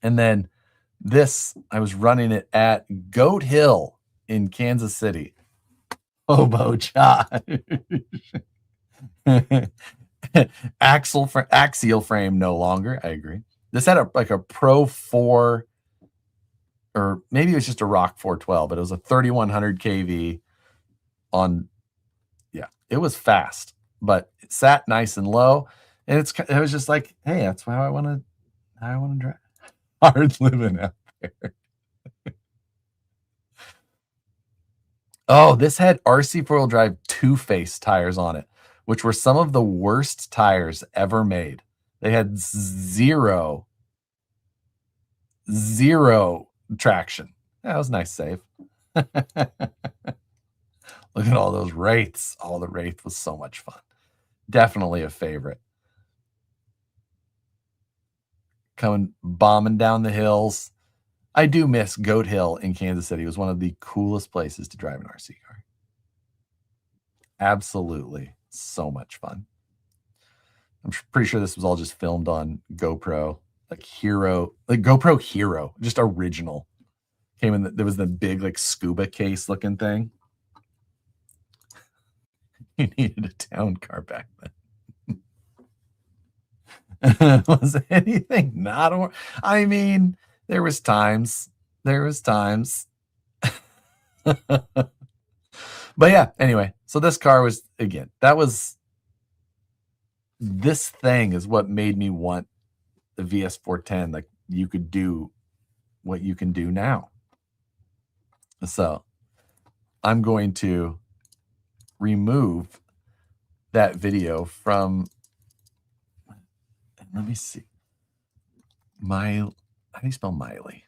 And then this, I was running it at Goat Hill in Kansas City. Hobo Josh. Axial frame no longer. I agree. This had like a Pro 4, or maybe it was just a Rock 412, but it was a 3100 kV on. Yeah, it was fast, but it sat nice and low, and it was just like, hey, that's how I want to drive. Hard living out there. Oh, this had RC 4-wheel drive two-face tires on it, which were some of the worst tires ever made. They had zero traction. That was a nice save. Look at all those wraiths. Oh, the wraith was so much fun. Definitely a favorite. Coming bombing down the hills. I do miss Goat Hill in Kansas City. It was one of the coolest places to drive an RC car. Absolutely. So much fun. I'm pretty sure this was all just filmed on GoPro, like GoPro Hero, just original. Came in, there was the big like scuba case looking thing. You needed a town car back then. Was anything not? I mean, there was times. But yeah, anyway, so this car was, again, this thing is what made me want the VS410. Like, you could do what you can do now. So I'm going to remove that video from, let me see. How do you spell Miley?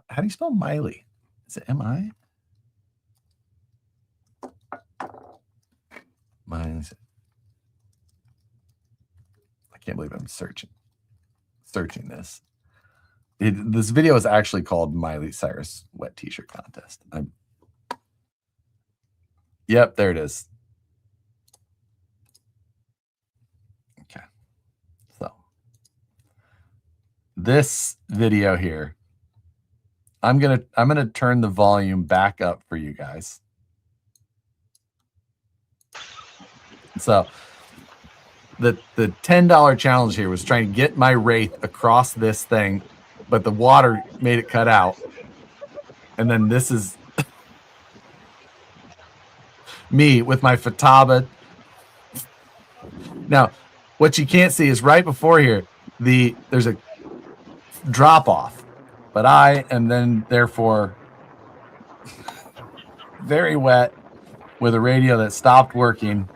How do you spell Miley? Is it M-I? Miley. I can't believe I'm searching this. This video is actually called Miley Cyrus Wet T-Shirt Contest. Yep, there it is. Okay. So this video here, I'm gonna turn the volume back up for you guys. So the $10 challenge here was trying to get my wraith across this thing, but the water made it cut out. And then this is me with my Futaba. Now, what you can't see is right before here, there's a drop off, but I am then therefore very wet with a radio that stopped working.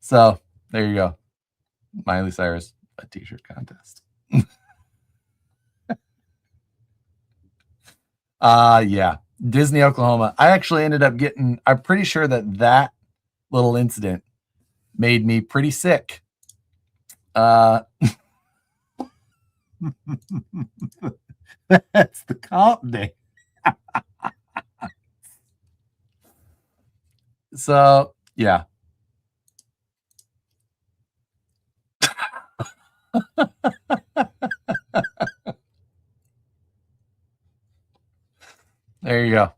So there you go. Miley Cyrus, a t-shirt contest. Yeah. Disney, Oklahoma. I actually ended up getting, I'm pretty sure that little incident made me pretty sick. That's the comp day. So, yeah. There you go.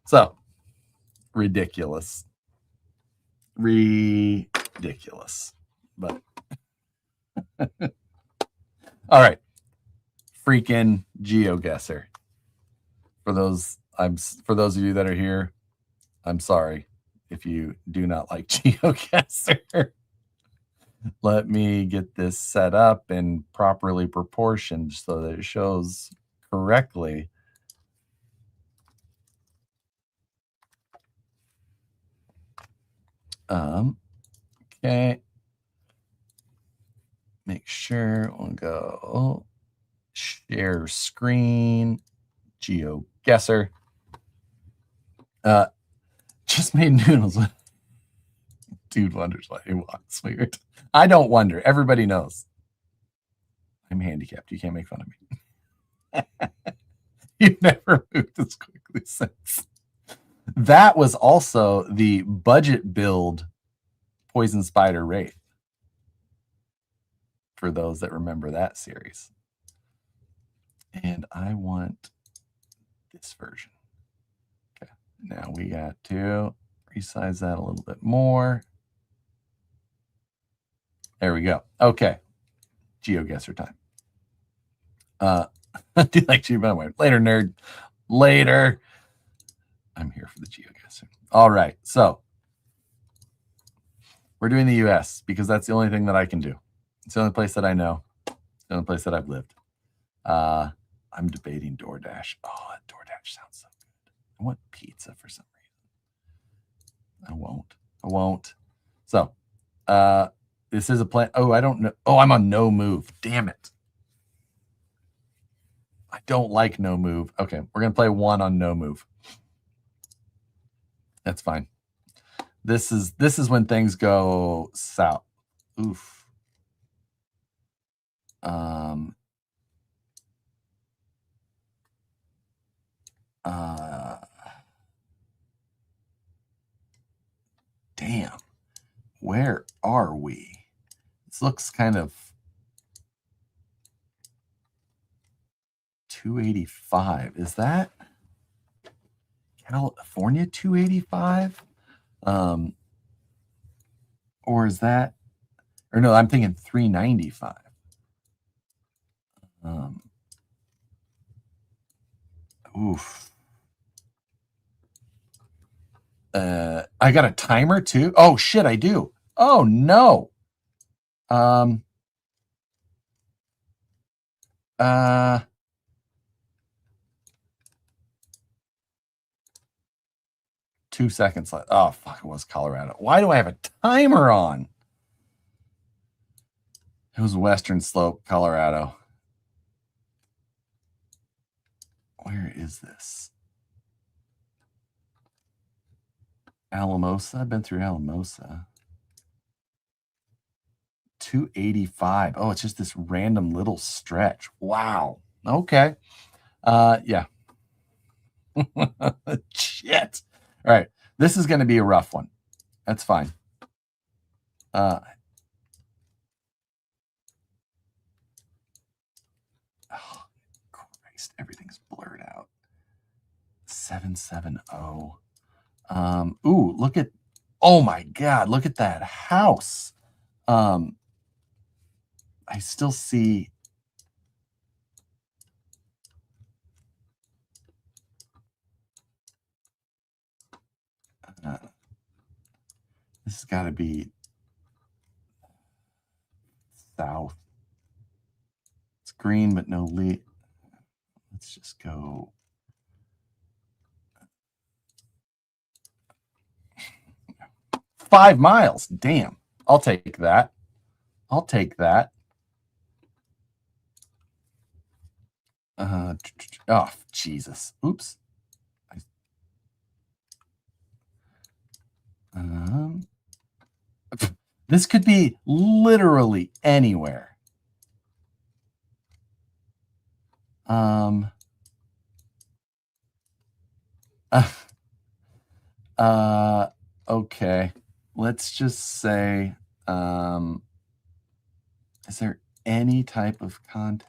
So, ridiculous. But all right. Freaking GeoGuessr. For those of you that are here, I'm sorry. if you do not like GeoGuessr. Let me get this set up and properly proportioned so that it shows correctly. Okay. Make sure we'll go share screen, GeoGuessr. Just made noodles. Dude wonders why he walks weird. I don't wonder. Everybody knows. I'm handicapped. You can't make fun of me. You've never moved as quickly since. That was also the budget build Poison Spider Wraith. For those that remember that series. And I want this version. Okay. Now we got to resize that a little bit more. There we go. Okay. GeoGuessr time. I do like GeoGuessr. Later, nerd. Later. I'm here for the GeoGuessr. All right. So we're doing the US because that's the only thing that I can do. It's the only place that I know. It's the only place that I've lived. I'm debating DoorDash. Oh, DoorDash sounds so good. I want pizza for some reason. I won't. So, this is a plan. Oh, I don't know. Oh, I'm on no move. Damn it. I don't like no move. Okay, we're going to play one on no move. That's fine. This is when things go south. Oof. Damn. Where are we? This looks kind of 285. Is that California 285? Or is that, or no, I'm thinking 395. Oof. I got a timer too. Oh shit, I do. Oh no. 2 seconds left. Oh fuck, it was Colorado. Why do I have a timer on? It was Western Slope, Colorado. Where is this? Alamosa. I've been through Alamosa. 285. Oh, it's just this random little stretch. Wow. Okay. Yeah. Shit. All right. This is going to be a rough one. That's fine. Oh, Christ. Everything's blurred out. 770. Ooh, look at, oh my God, look at that house. I still see. This has got to be south. It's green, but no leaf. Let's just go. $5 miles. Damn. I'll take that. I'll take that. Oh, Jesus. Oops. This could be literally anywhere. Okay. Let's just say, is there any type of content?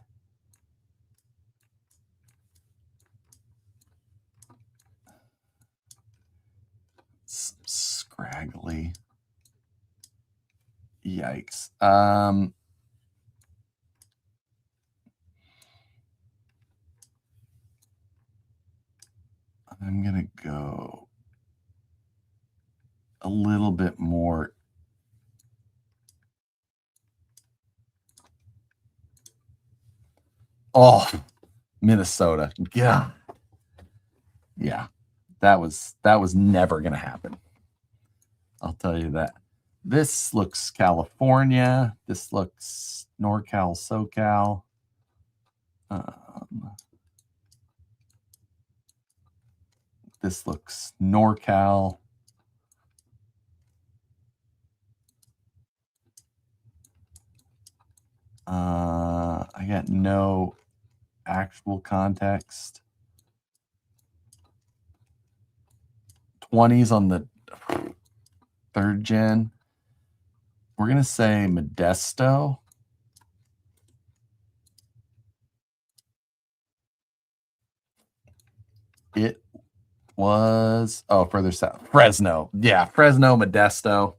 Scraggly. Yikes. I'm gonna go a little bit more. Oh, Minnesota. Yeah. Yeah. That was never going to happen. I'll tell you that. This looks California. This looks NorCal, SoCal. This looks NorCal. I got no actual context. 20s on the 3rd gen. We're going to say Modesto. It was, oh, further south. Fresno. Yeah, Fresno, Modesto.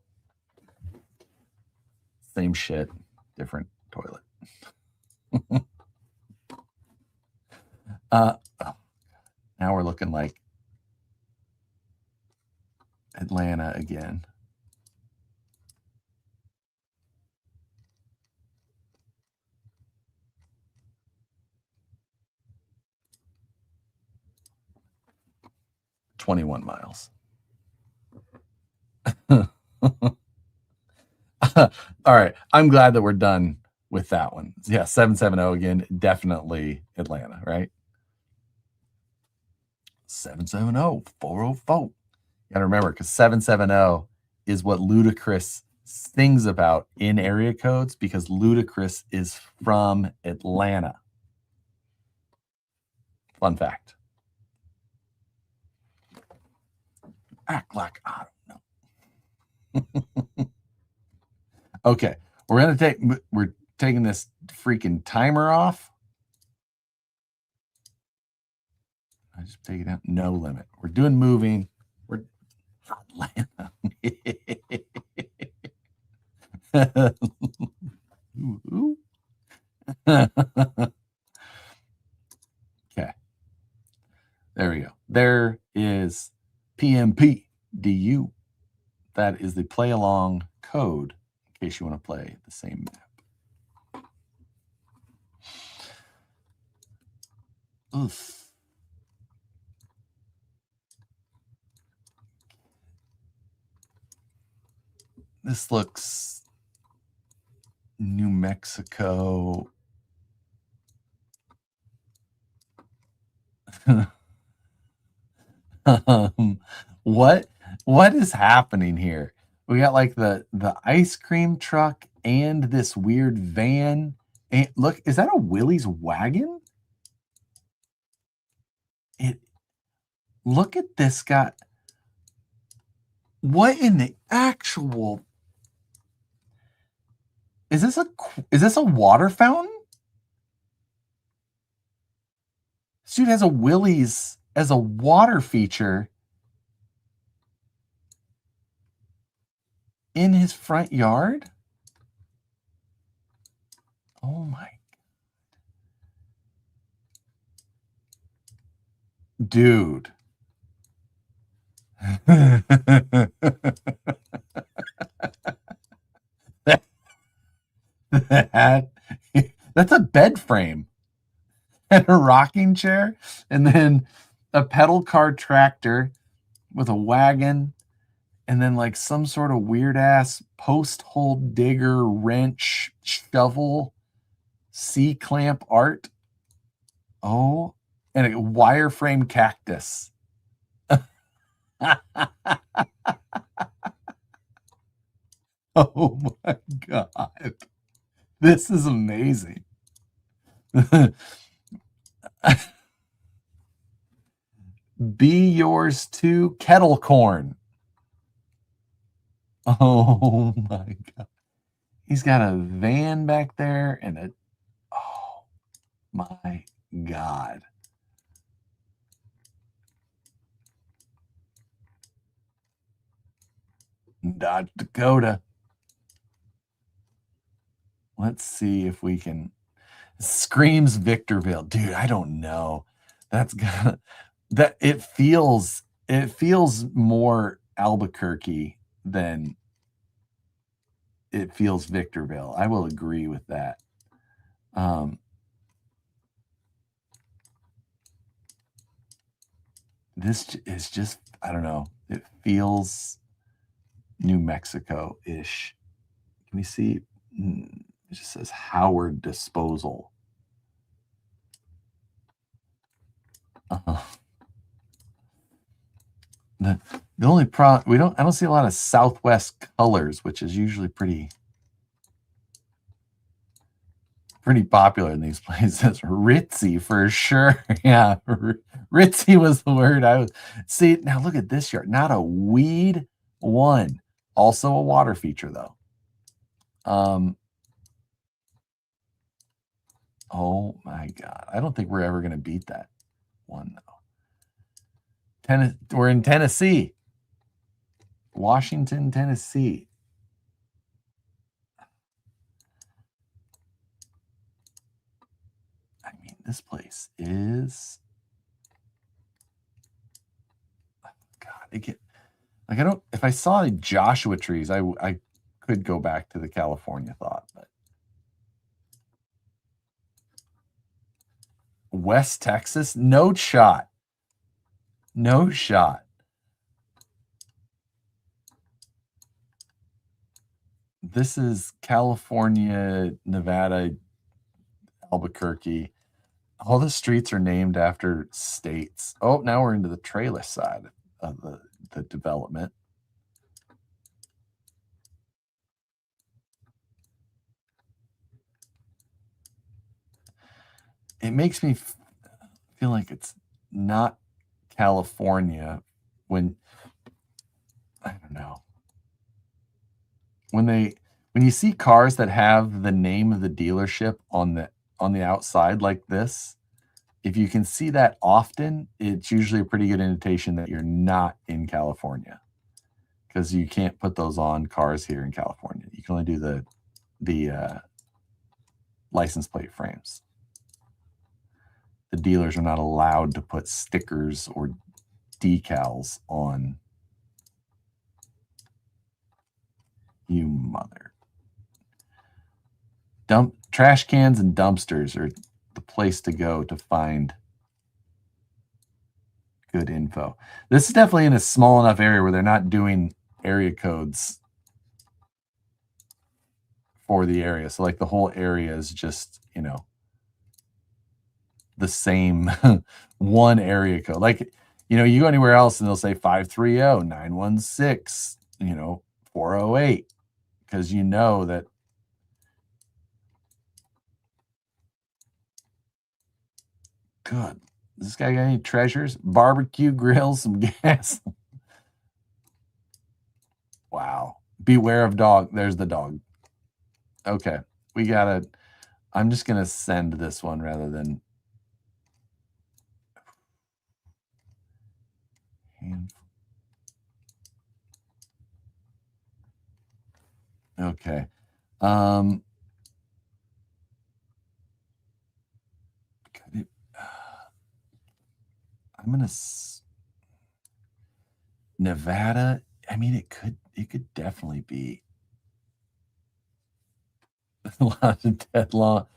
Same shit, different toilet. Now we're looking like Atlanta again. $21 miles. All right. I'm glad that we're done with that one. Yeah, 770 again. Definitely Atlanta, right? 770 404. You gotta remember, because 770 is what Ludacris sings about in area codes, because Ludacris is from Atlanta. Fun fact. Act like I don't know. Okay, we're taking this freaking timer off. I just take it out. No limit. We're doing moving. We're Atlanta. Okay. There we go. There is PMPDU. That is the play along code in case you want to play the same map. Oof. This looks New Mexico. What is happening here? We got like the ice cream truck and this weird van. And look, is that a Willie's wagon? Look at this guy. What in the actual? Is this a water fountain? This dude has a Willie's as a water feature in his front yard. Oh my. Dude. That's a bed frame and a rocking chair, and then a pedal car tractor with a wagon, and then like some sort of weird ass post hole digger, wrench, shovel, C-clamp art. Oh, and a wireframe cactus. Oh my God. This is amazing. Be yours too, kettle corn. Oh my God. He's got a van back there and a, oh my God. Dodge Dakota. Let's see if we can. Screams Victorville. Dude, I don't know. That's gonna, that it feels more Albuquerque then it feels Victorville. I will agree with that. This is just, I don't know. It feels New Mexico-ish. Can we see? It just says Howard Disposal. The only problem, I don't see a lot of Southwest colors, which is usually pretty popular in these places. Ritzy for sure. Yeah, ritzy was the word I was. See, now look at this yard. Not a weed one. Also a water feature though. Oh my God. I don't think we're ever going to beat that one though. We're in Tennessee. Washington, Tennessee. I mean, this place is, God, like I don't, if I saw Joshua trees, I could go back to the California thought, but West Texas, no shot. No shot. This is California, Nevada, Albuquerque. All the streets are named after states. Oh, now we're into the trailer side of the development. It makes me feel like it's not California when, I don't know. When you see cars that have the name of the dealership on the outside like this, if you can see that often, it's usually a pretty good indication that you're not in California, because you can't put those on cars here in California. You can only do the license plate frames. The dealers are not allowed to put stickers or decals on. You mother. Trash cans and dumpsters are the place to go to find good info. This is definitely in a small enough area where they're not doing area codes for the area. So like the whole area is just, you know, the same one area code. Like, you know, you go anywhere else and they'll say 530, 916, you know, 408, because you know that. Good. Does this guy got any treasures? Barbecue grills, some gas. Wow. Beware of dog. There's the dog. Okay. We gotta, I'm just gonna send this one rather than okay. I'm gonna Nevada. I mean, it could definitely be a lot of dead law.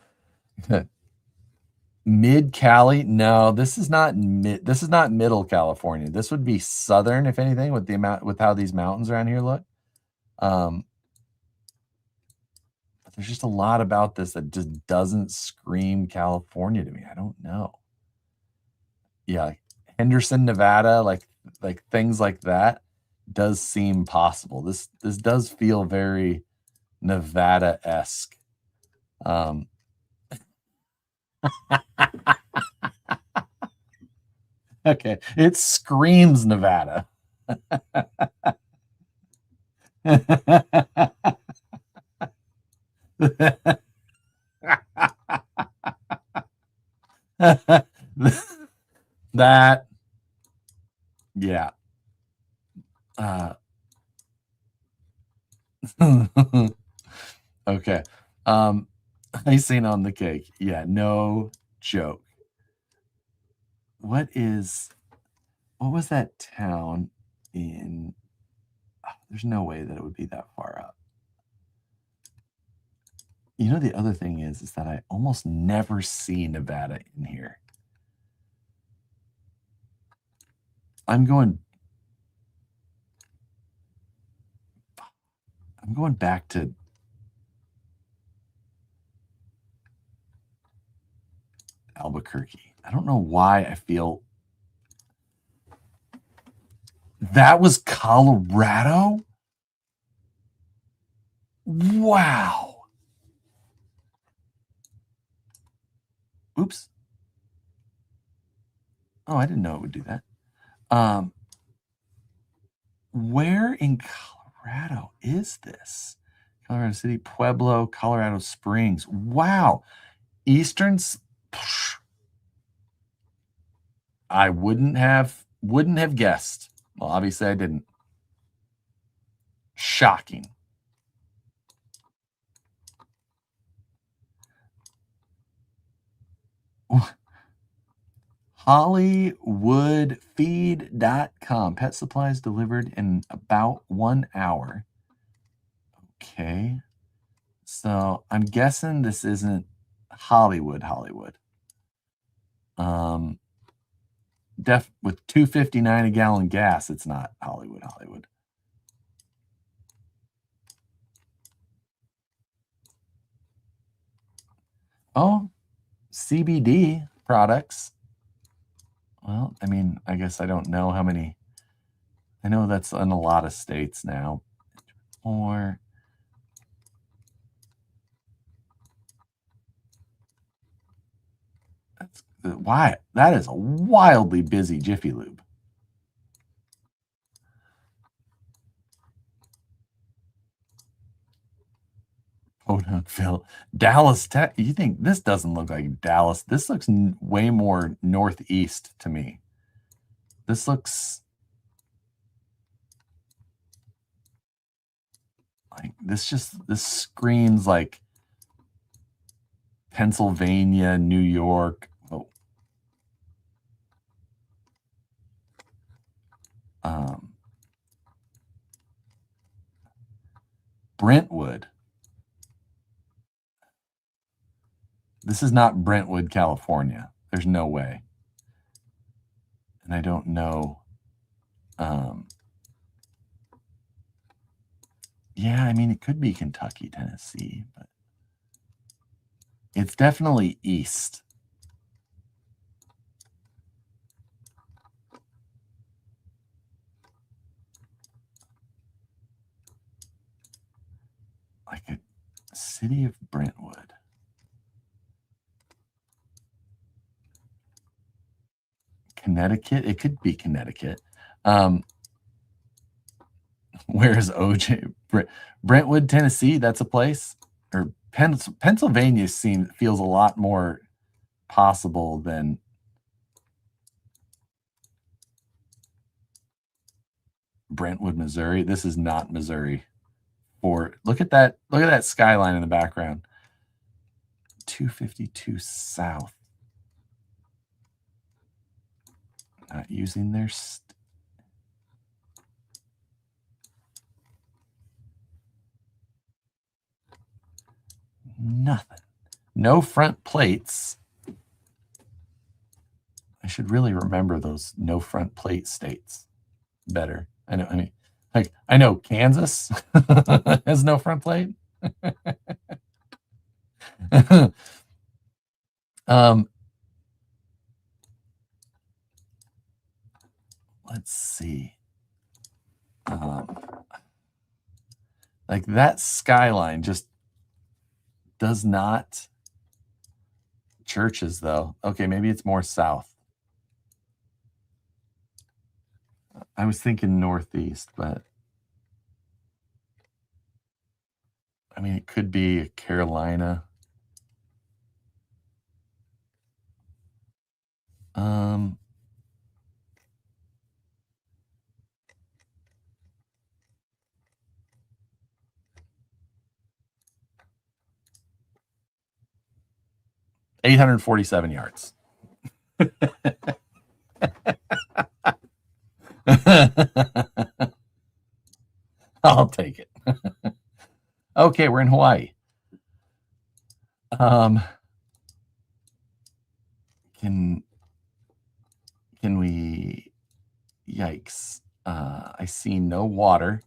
Mid Cali? No, this is not middle California. This would be southern, if anything, with how these mountains around here look. But there's just a lot about this that just doesn't scream California to me. I don't know. Yeah, like Henderson, Nevada, like things like that does seem possible. This does feel very Nevada-esque. Okay, it screams Nevada. That, yeah. Okay. Icing on the cake. Yeah, no joke. What was that town in? There's no way that it would be that far up. You know, the other thing is that I almost never see Nevada in here. I'm going back to Albuquerque. I don't know why I feel that was Colorado. Wow. Oops. Oh, I didn't know it would do that. Where in Colorado is this? Colorado City, Pueblo, Colorado Springs. Wow. Eastern. I wouldn't have guessed. Well, obviously I didn't. Shocking. HollywoodFeed.com. Pet supplies delivered in about 1 hour. Okay. So I'm guessing this isn't Hollywood. With $2.59 a gallon gas, it's not Hollywood. Oh, CBD products. Well, I mean, I guess I don't know how many. I know that's in a lot of states now. Or that's why that is a wildly busy Jiffy Lube. Podunkville, Dallas, you think this doesn't look like Dallas? This looks way more northeast to me. This looks like this screams like Pennsylvania, New York. Oh. Brentwood. This is not Brentwood, California. There's no way. And I don't know. Yeah, I mean, it could be Kentucky, Tennessee, but it's definitely east. Like a city of Brentwood. Connecticut? It could be Connecticut. Where's OJ? Brentwood, Tennessee, that's a place. Or Pennsylvania feels a lot more possible than Brentwood, Missouri. This is not Missouri. Look at that skyline in the background. 252 South. Not using their nothing. No front plates. I should really remember those no front plate states better. I know Kansas has no front plate. Let's see. Like that skyline just does not. Churches, though. Okay, maybe it's more south. I was thinking northeast, but I mean, it could be Carolina. $847 yards. Okay, we're in Hawaii. Can we? Yikes! I see no water.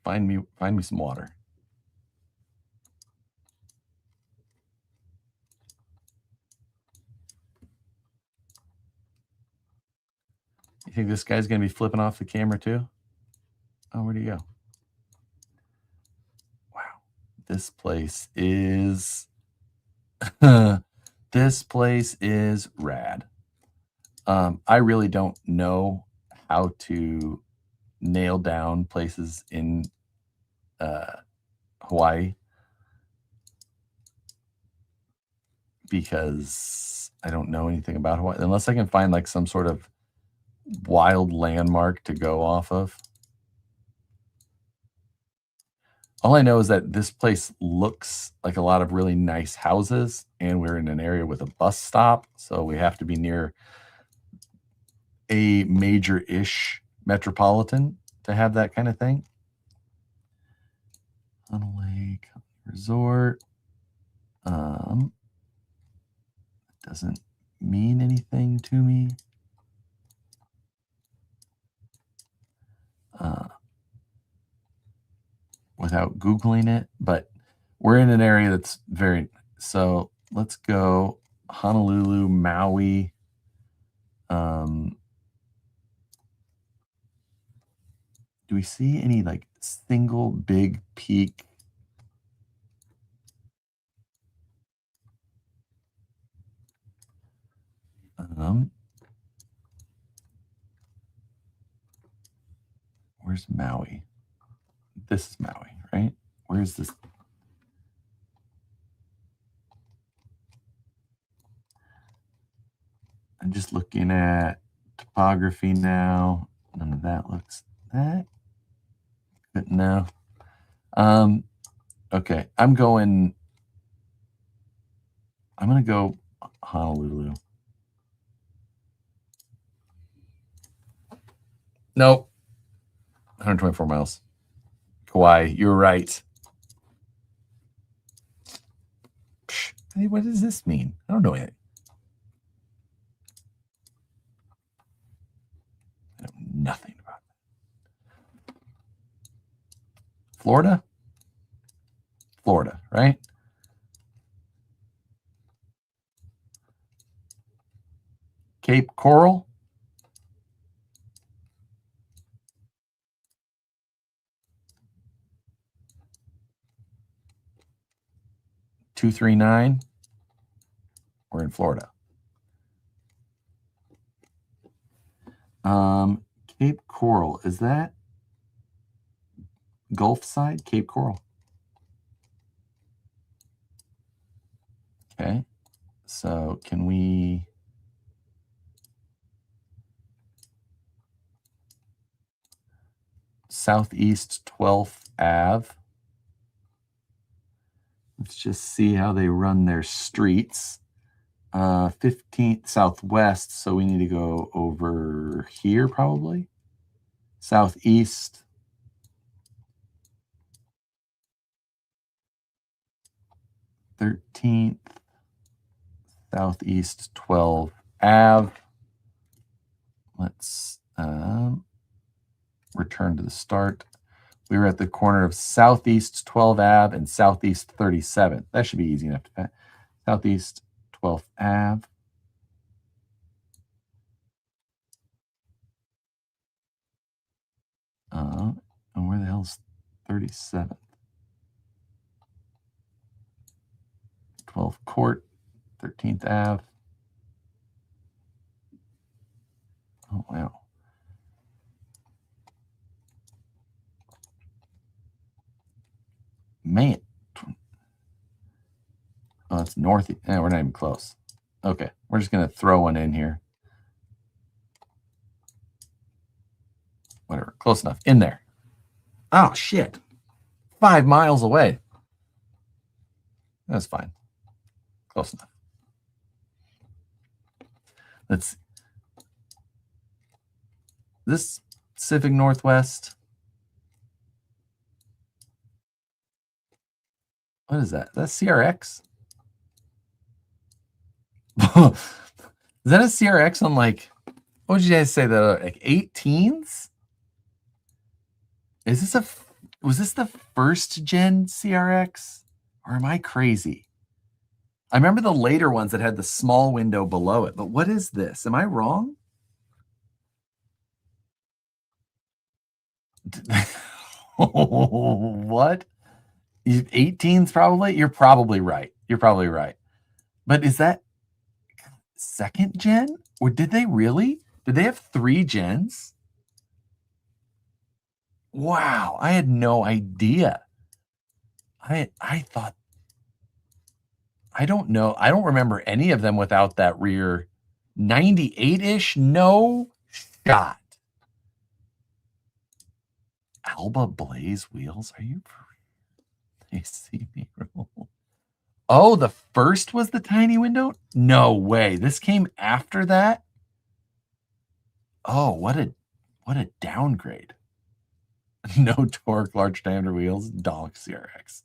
Find me some water. You think this guy's gonna be flipping off the camera too? Oh, where'd he go? Wow, this place is this place is rad. I really don't know how to nail down places in Hawaii because I don't know anything about Hawaii unless I can find like some sort of wild landmark to go off of. All I know is that this place looks like a lot of really nice houses, and we're in an area with a bus stop, so we have to be near a major-ish metropolitan to have that kind of thing. Tunnel Lake Resort. Doesn't mean anything to me. Without Googling it, but we're in an area that's very, so let's go Honolulu, Maui. Do we see any like single big peak? Where's Maui? This is Maui, right? Where's this? I'm just looking at topography now. None of that looks that good. No. Okay, I'm gonna go Honolulu. Nope. 124 miles. Kauai, you're right. Hey, what does this mean? I don't know anything. I know nothing about it. Florida? Florida, right? Cape Coral? $239. We're in Florida. Cape Coral, is that Gulf side? Cape Coral. Okay, so can we Southeast 12th Ave? Let's just see how they run their streets. 15th Southwest, so we need to go over here probably. Southeast. '13th Southeast 12 Ave. Let's return to the start. We were at the corner of Southeast 12 Ave and Southeast 37th. That should be easy enough to find. Southeast 12th Ave. And where the hell's 37th? 12th Court, 13th Ave. Oh, wow. Man. Oh, it's north. We're not even close. Okay, we're just going to throw one in here. Whatever, close enough. In there. Oh, shit. 5 miles away. That's fine. Close enough. Let's. This Pacific Northwest. What is that? That's CRX? Is that a CRX on like, what would you guys say, the like 18s? Is this was this the first gen CRX? Or am I crazy? I remember the later ones that had the small window below it, but what is this? Am I wrong? What? 18s probably? You're probably right. You're probably right. But is that second gen? Or did they really? Did they have 3 gens? Wow, I had no idea. I thought, I don't know. I don't remember any of them without that rear 98-ish. No shot. Alba Blaze wheels? Are you? They see me roll. Oh, the first was the tiny window? No way. This came after that? Oh, what a downgrade. No torque, large diameter wheels, donk CRX.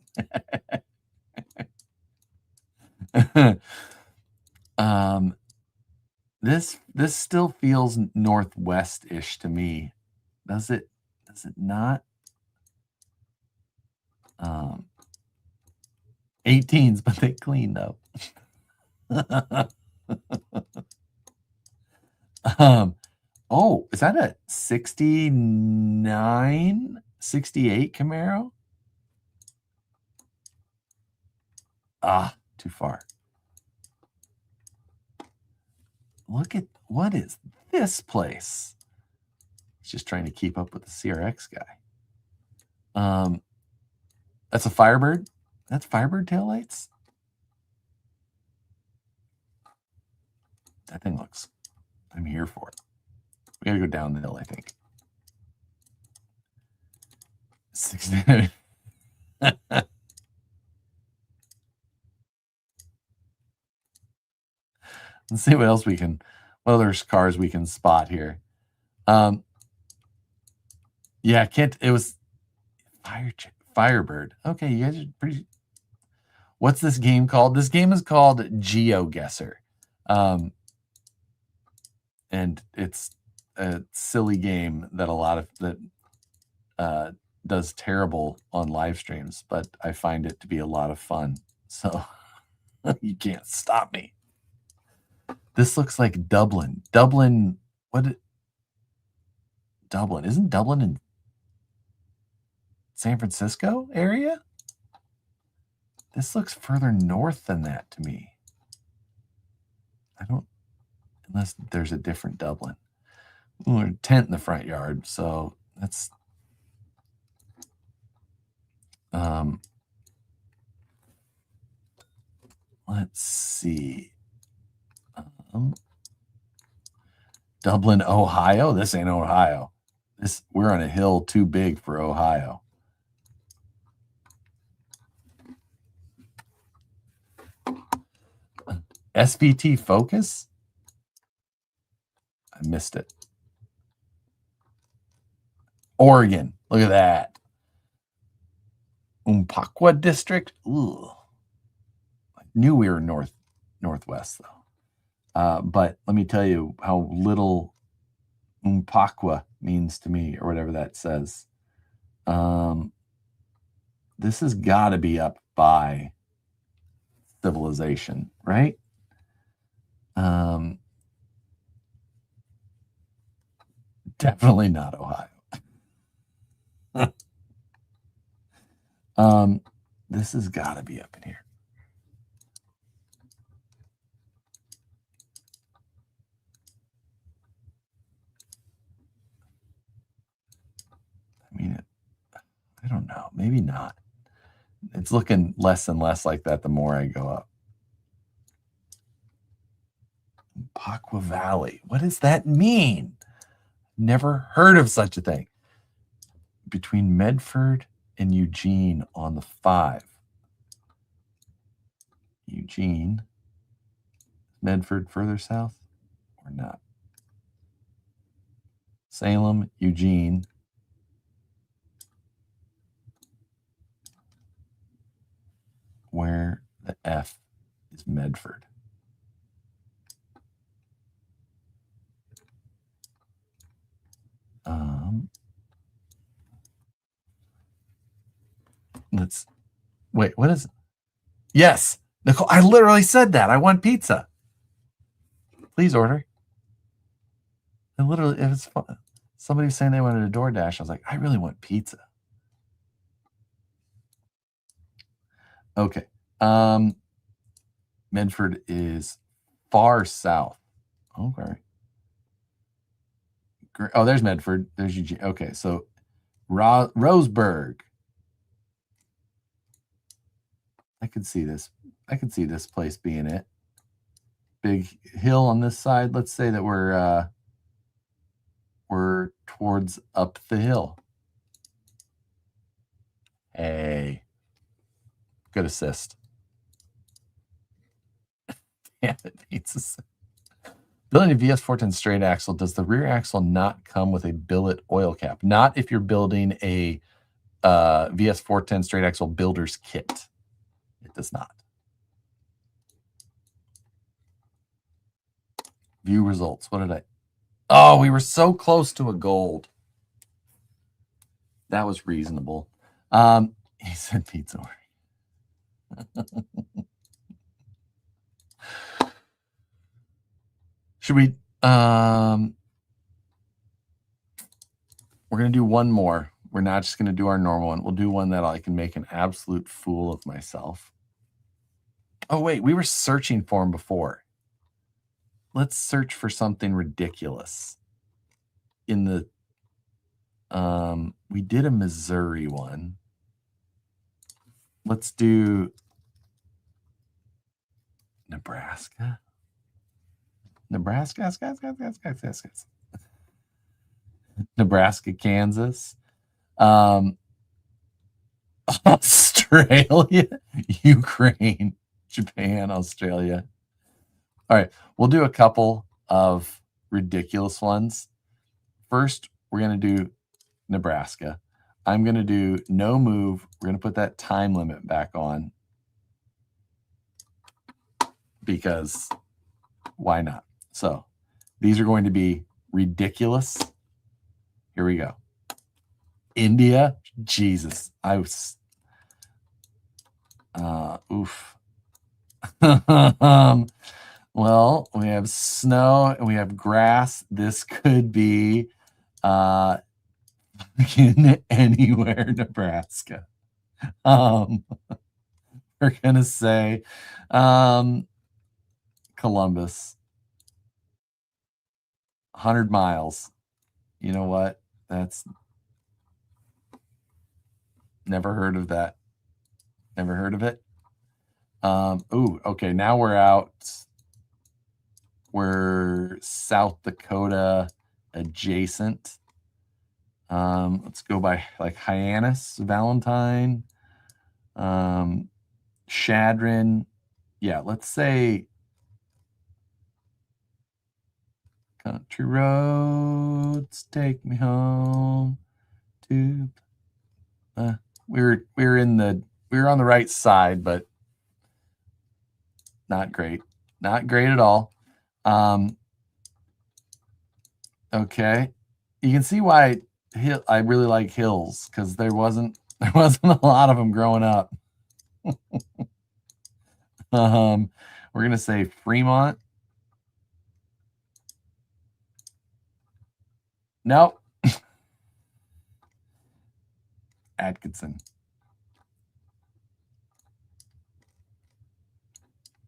This still feels northwest-ish to me. Does it not? 18s, but they cleaned up. Oh, is that a 69, 68 Camaro? Ah, too far. Look at, what is this place? It's just trying to keep up with the CRX guy. That's a Firebird. That's Firebird taillights. That thing looks, I'm here for it. We gotta go down the hill, I think. 69. Let's see what else we can, what other cars we can spot here. Yeah, it was Firebird. Okay, you guys are pretty. What's this game called? This game is called GeoGuessr. And it's a silly game that a lot of that does terrible on live streams, but I find it to be a lot of fun. So you can't stop me. This looks like Dublin. Dublin, what? Dublin. Isn't Dublin in San Francisco area? This looks further north than that to me. I don't, unless there's a different Dublin. Ooh, a tent in the front yard, so that's let's see. Dublin, Ohio. This ain't Ohio. We're on a hill too big for Ohio. SVT Focus? I missed it. Oregon. Look at that. Umpqua District. Ooh. I knew we were northwest though. But let me tell you how little Umpqua means to me, or whatever that says. This has got to be up by Civilization, right? Definitely not Ohio. This has got to be up in here. I mean, I don't know. Maybe not. It's looking less and less like that the more I go up. Umpqua Valley. What does that mean? Never heard of such a thing. Between Medford and Eugene on the 5. Eugene. Medford further south or not? Salem, Eugene. F is Medford. Let's wait. What is it? Yes, Nicole. I literally said that. I want pizza. Please order. I literally, if it's fun, somebody saying they wanted a DoorDash, I was like, I really want pizza. Okay. Medford is far south. Okay. Oh, there's Medford. There's Eugene. Okay, so Roseburg. I could see this. I could see this place being it. Big hill on this side. Let's say that we're towards up the hill. Hey, good assist. Yeah, it needs assist. Building a VS410 straight axle, does the rear axle not come with a billet oil cap? Not if you're building a VS410 straight axle builder's kit. It does not. View results. What did I? Oh, we were so close to a gold. That was reasonable. He said pizza. Should we? We're going to do one more. We're not just going to do our normal one. We'll do one that I can make an absolute fool of myself. Oh, wait. We were searching for him before. Let's search for something ridiculous. In the... we did a Missouri one. Let's do... Nebraska. Nebraska, Nebraska, Kansas, Australia, Ukraine, Japan, Australia. All right, we'll do a couple of ridiculous ones. First, we're going to do Nebraska. I'm going to do no move. We're going to put that time limit back on because why not? So these are going to be ridiculous. Here we go. India, Jesus, I was, oof. Well, we have snow and we have grass. This could be anywhere Nebraska. We're gonna say Columbus. 100 miles. You know what? That's never heard of that. Never heard of it. Ooh, okay. Now we're out. We're South Dakota adjacent. Let's go by like Hyannis, Valentine, Shadron. Yeah, let's say country roads take me home to we were on the right side, but not great. Not great at all. Okay. You can see why I really like hills, because there wasn't a lot of them growing up. We're gonna say Fremont. Nope. Atkinson.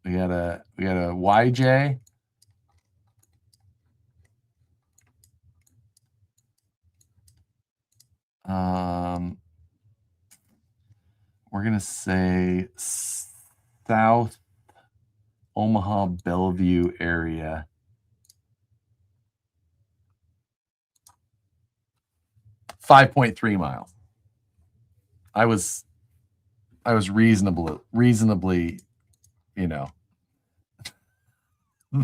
We got a YJ. We're gonna say South Omaha Bellevue area. .3 miles. I was reasonably, you know.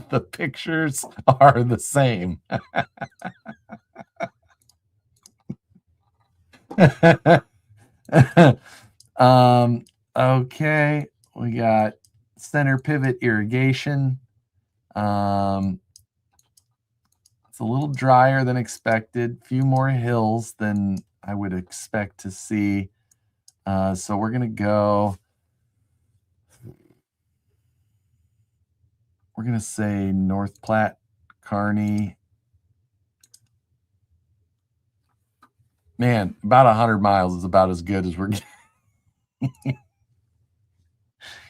The pictures are the same. Okay, we got center pivot irrigation. It's a little drier than expected. A few more hills than I would expect to see. So we're going to go, we're going to say North Platte, Kearney. Man, about 100 miles is about as good as we're getting.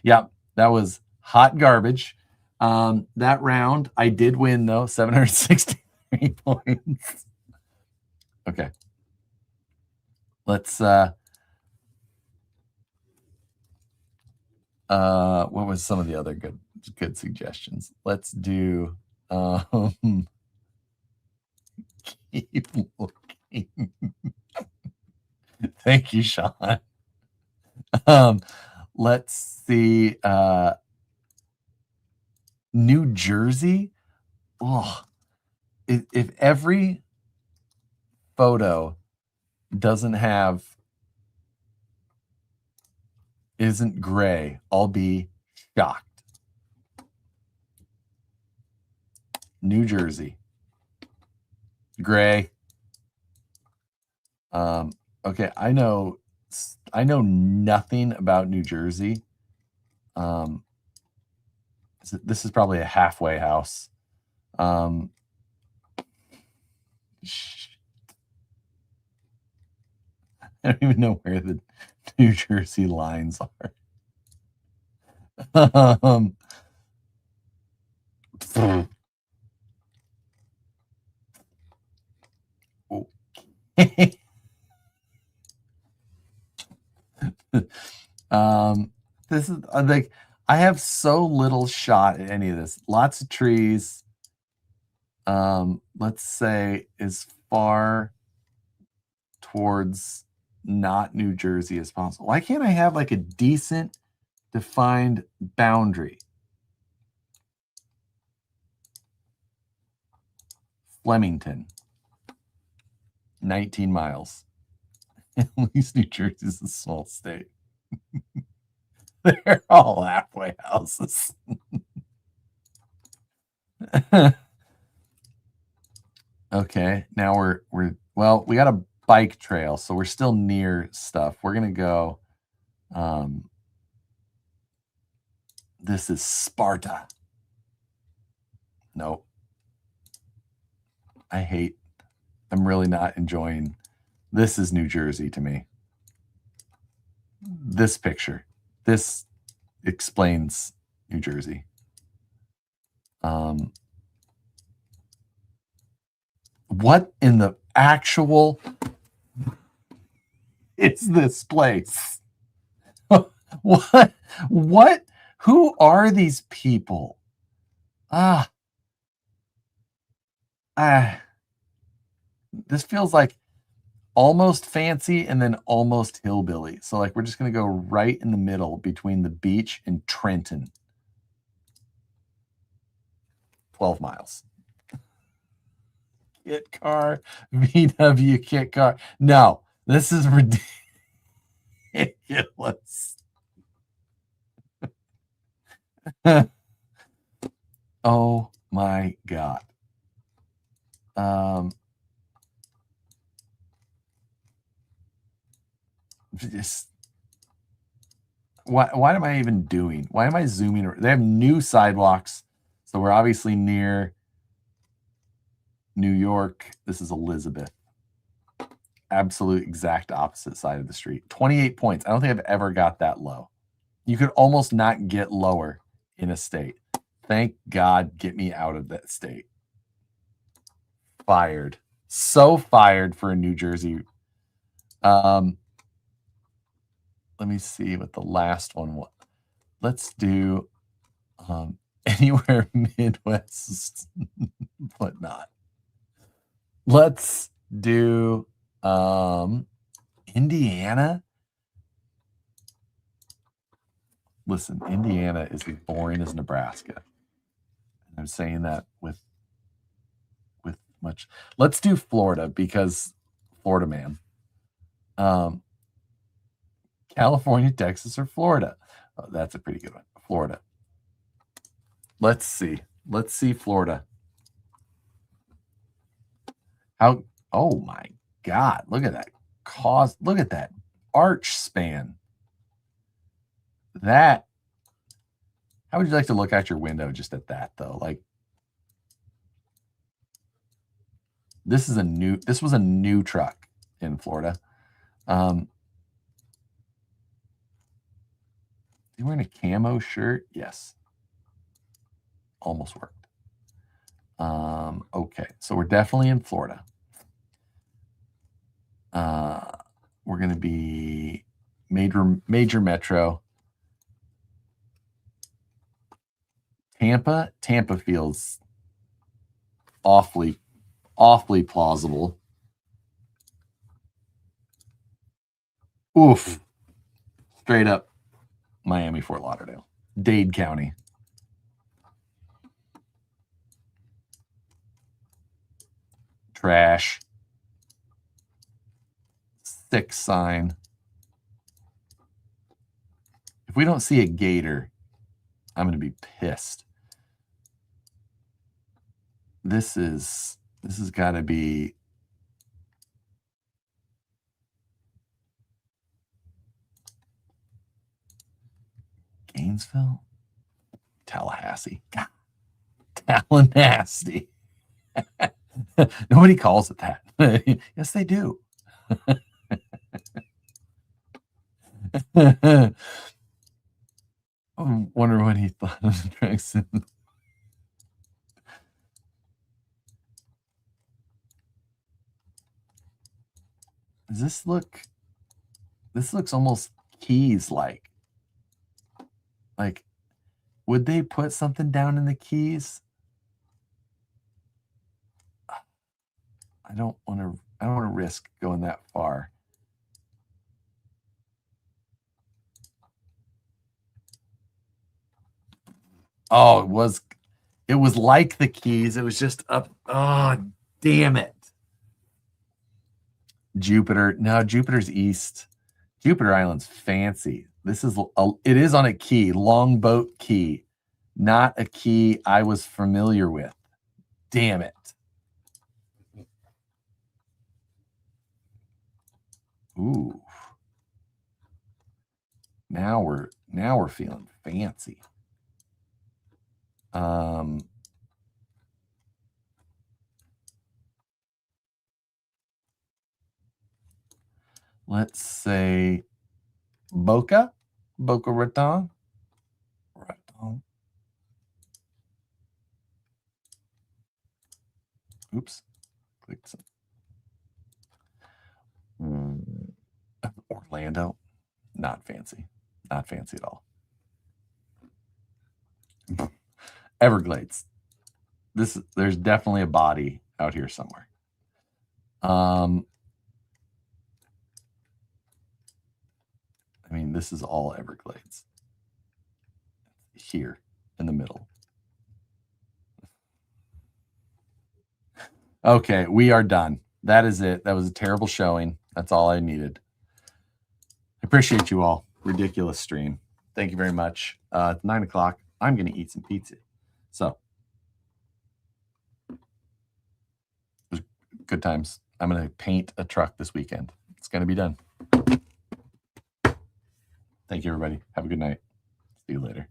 Yep, that was hot garbage. That round, I did win, though, 763 points. Okay. Let's, what was some of the other good suggestions? Let's do, keep looking. Thank you, Sean. Let's see, New Jersey. Oh, if every photo isn't gray, I'll be shocked. New Jersey, gray. Okay, I know nothing about New Jersey. This is probably a halfway house. I don't even know where the New Jersey lines are. This is like, I have so little shot at any of this. Lots of trees. Let's say as far towards not New Jersey as possible. Why can't I have like a decent defined boundary? Flemington, 19 miles. At least New Jersey is a small state. They're all halfway houses. Okay, now well, we got a bike trail, so we're still near stuff. We're gonna go. This is Sparta. Nope. I'm really not enjoying. This is New Jersey to me. This picture. This explains New Jersey. What in the actual is this place? What? Who are these people? This feels like almost fancy and then almost hillbilly. So like, we're just going to go right in the middle between the beach and Trenton. 12 miles. Kit car, VW kit car. No, this is ridiculous. Oh my God. What am I even doing? Why am I zooming? They have new sidewalks, so we're obviously near New York. This is Elizabeth. Absolute exact opposite side of the street. 28 points. I don't think I've ever got that low. You could almost not get lower in a state. Thank God, get me out of that state. Fired. So fired for a New Jersey. Let me see what the last one was. Let's do anywhere Midwest, but not. Let's do Indiana. Listen, Indiana is as boring as Nebraska. I'm saying that with much. Let's do Florida because Florida man. California, Texas, or Florida. Oh, that's a pretty good one. Florida. Let's see. Let's see Florida. How? Oh my God! Look at that look at that arch span. That. How would you like to look out your window just at that though? Like, this was a new truck in Florida. You wearing a camo shirt? Yes. Almost worked. Okay, so we're definitely in Florida. We're going to be major metro. Tampa feels awfully plausible. Oof. Straight up Miami, Fort Lauderdale. Dade County. Trash. 6 sign. If we don't see a gator, I'm going to be pissed. This has got to be Gainesville, Tallahassee. God. Tallahassee. Nobody calls it that. Yes, they do. I wonder what he thought of the Drexen. Does this look? This looks almost Keys like. Like, would they put something down in the Keys? I don't want to risk going that far. Oh, it was like the Keys. It was just up. Oh, damn it. Jupiter. No, Jupiter's east. Jupiter Island's fancy. It is on a key, Longboat Key, not a key I was familiar with. Damn it. Ooh. Now we're feeling fancy. Let's say Boca Raton. Oops. Click some. Orlando. Not fancy. Not fancy at all. Everglades. There's definitely a body out here somewhere. I mean, this is all Everglades. Here in the middle. Okay, we are done. That is it. That was a terrible showing. That's all I needed. I appreciate you all. Ridiculous stream. Thank you very much. It's 9 o'clock. I'm going to eat some pizza. So, it was good times. I'm going to paint a truck this weekend. It's going to be done. Thank you, everybody. Have a good night. See you later.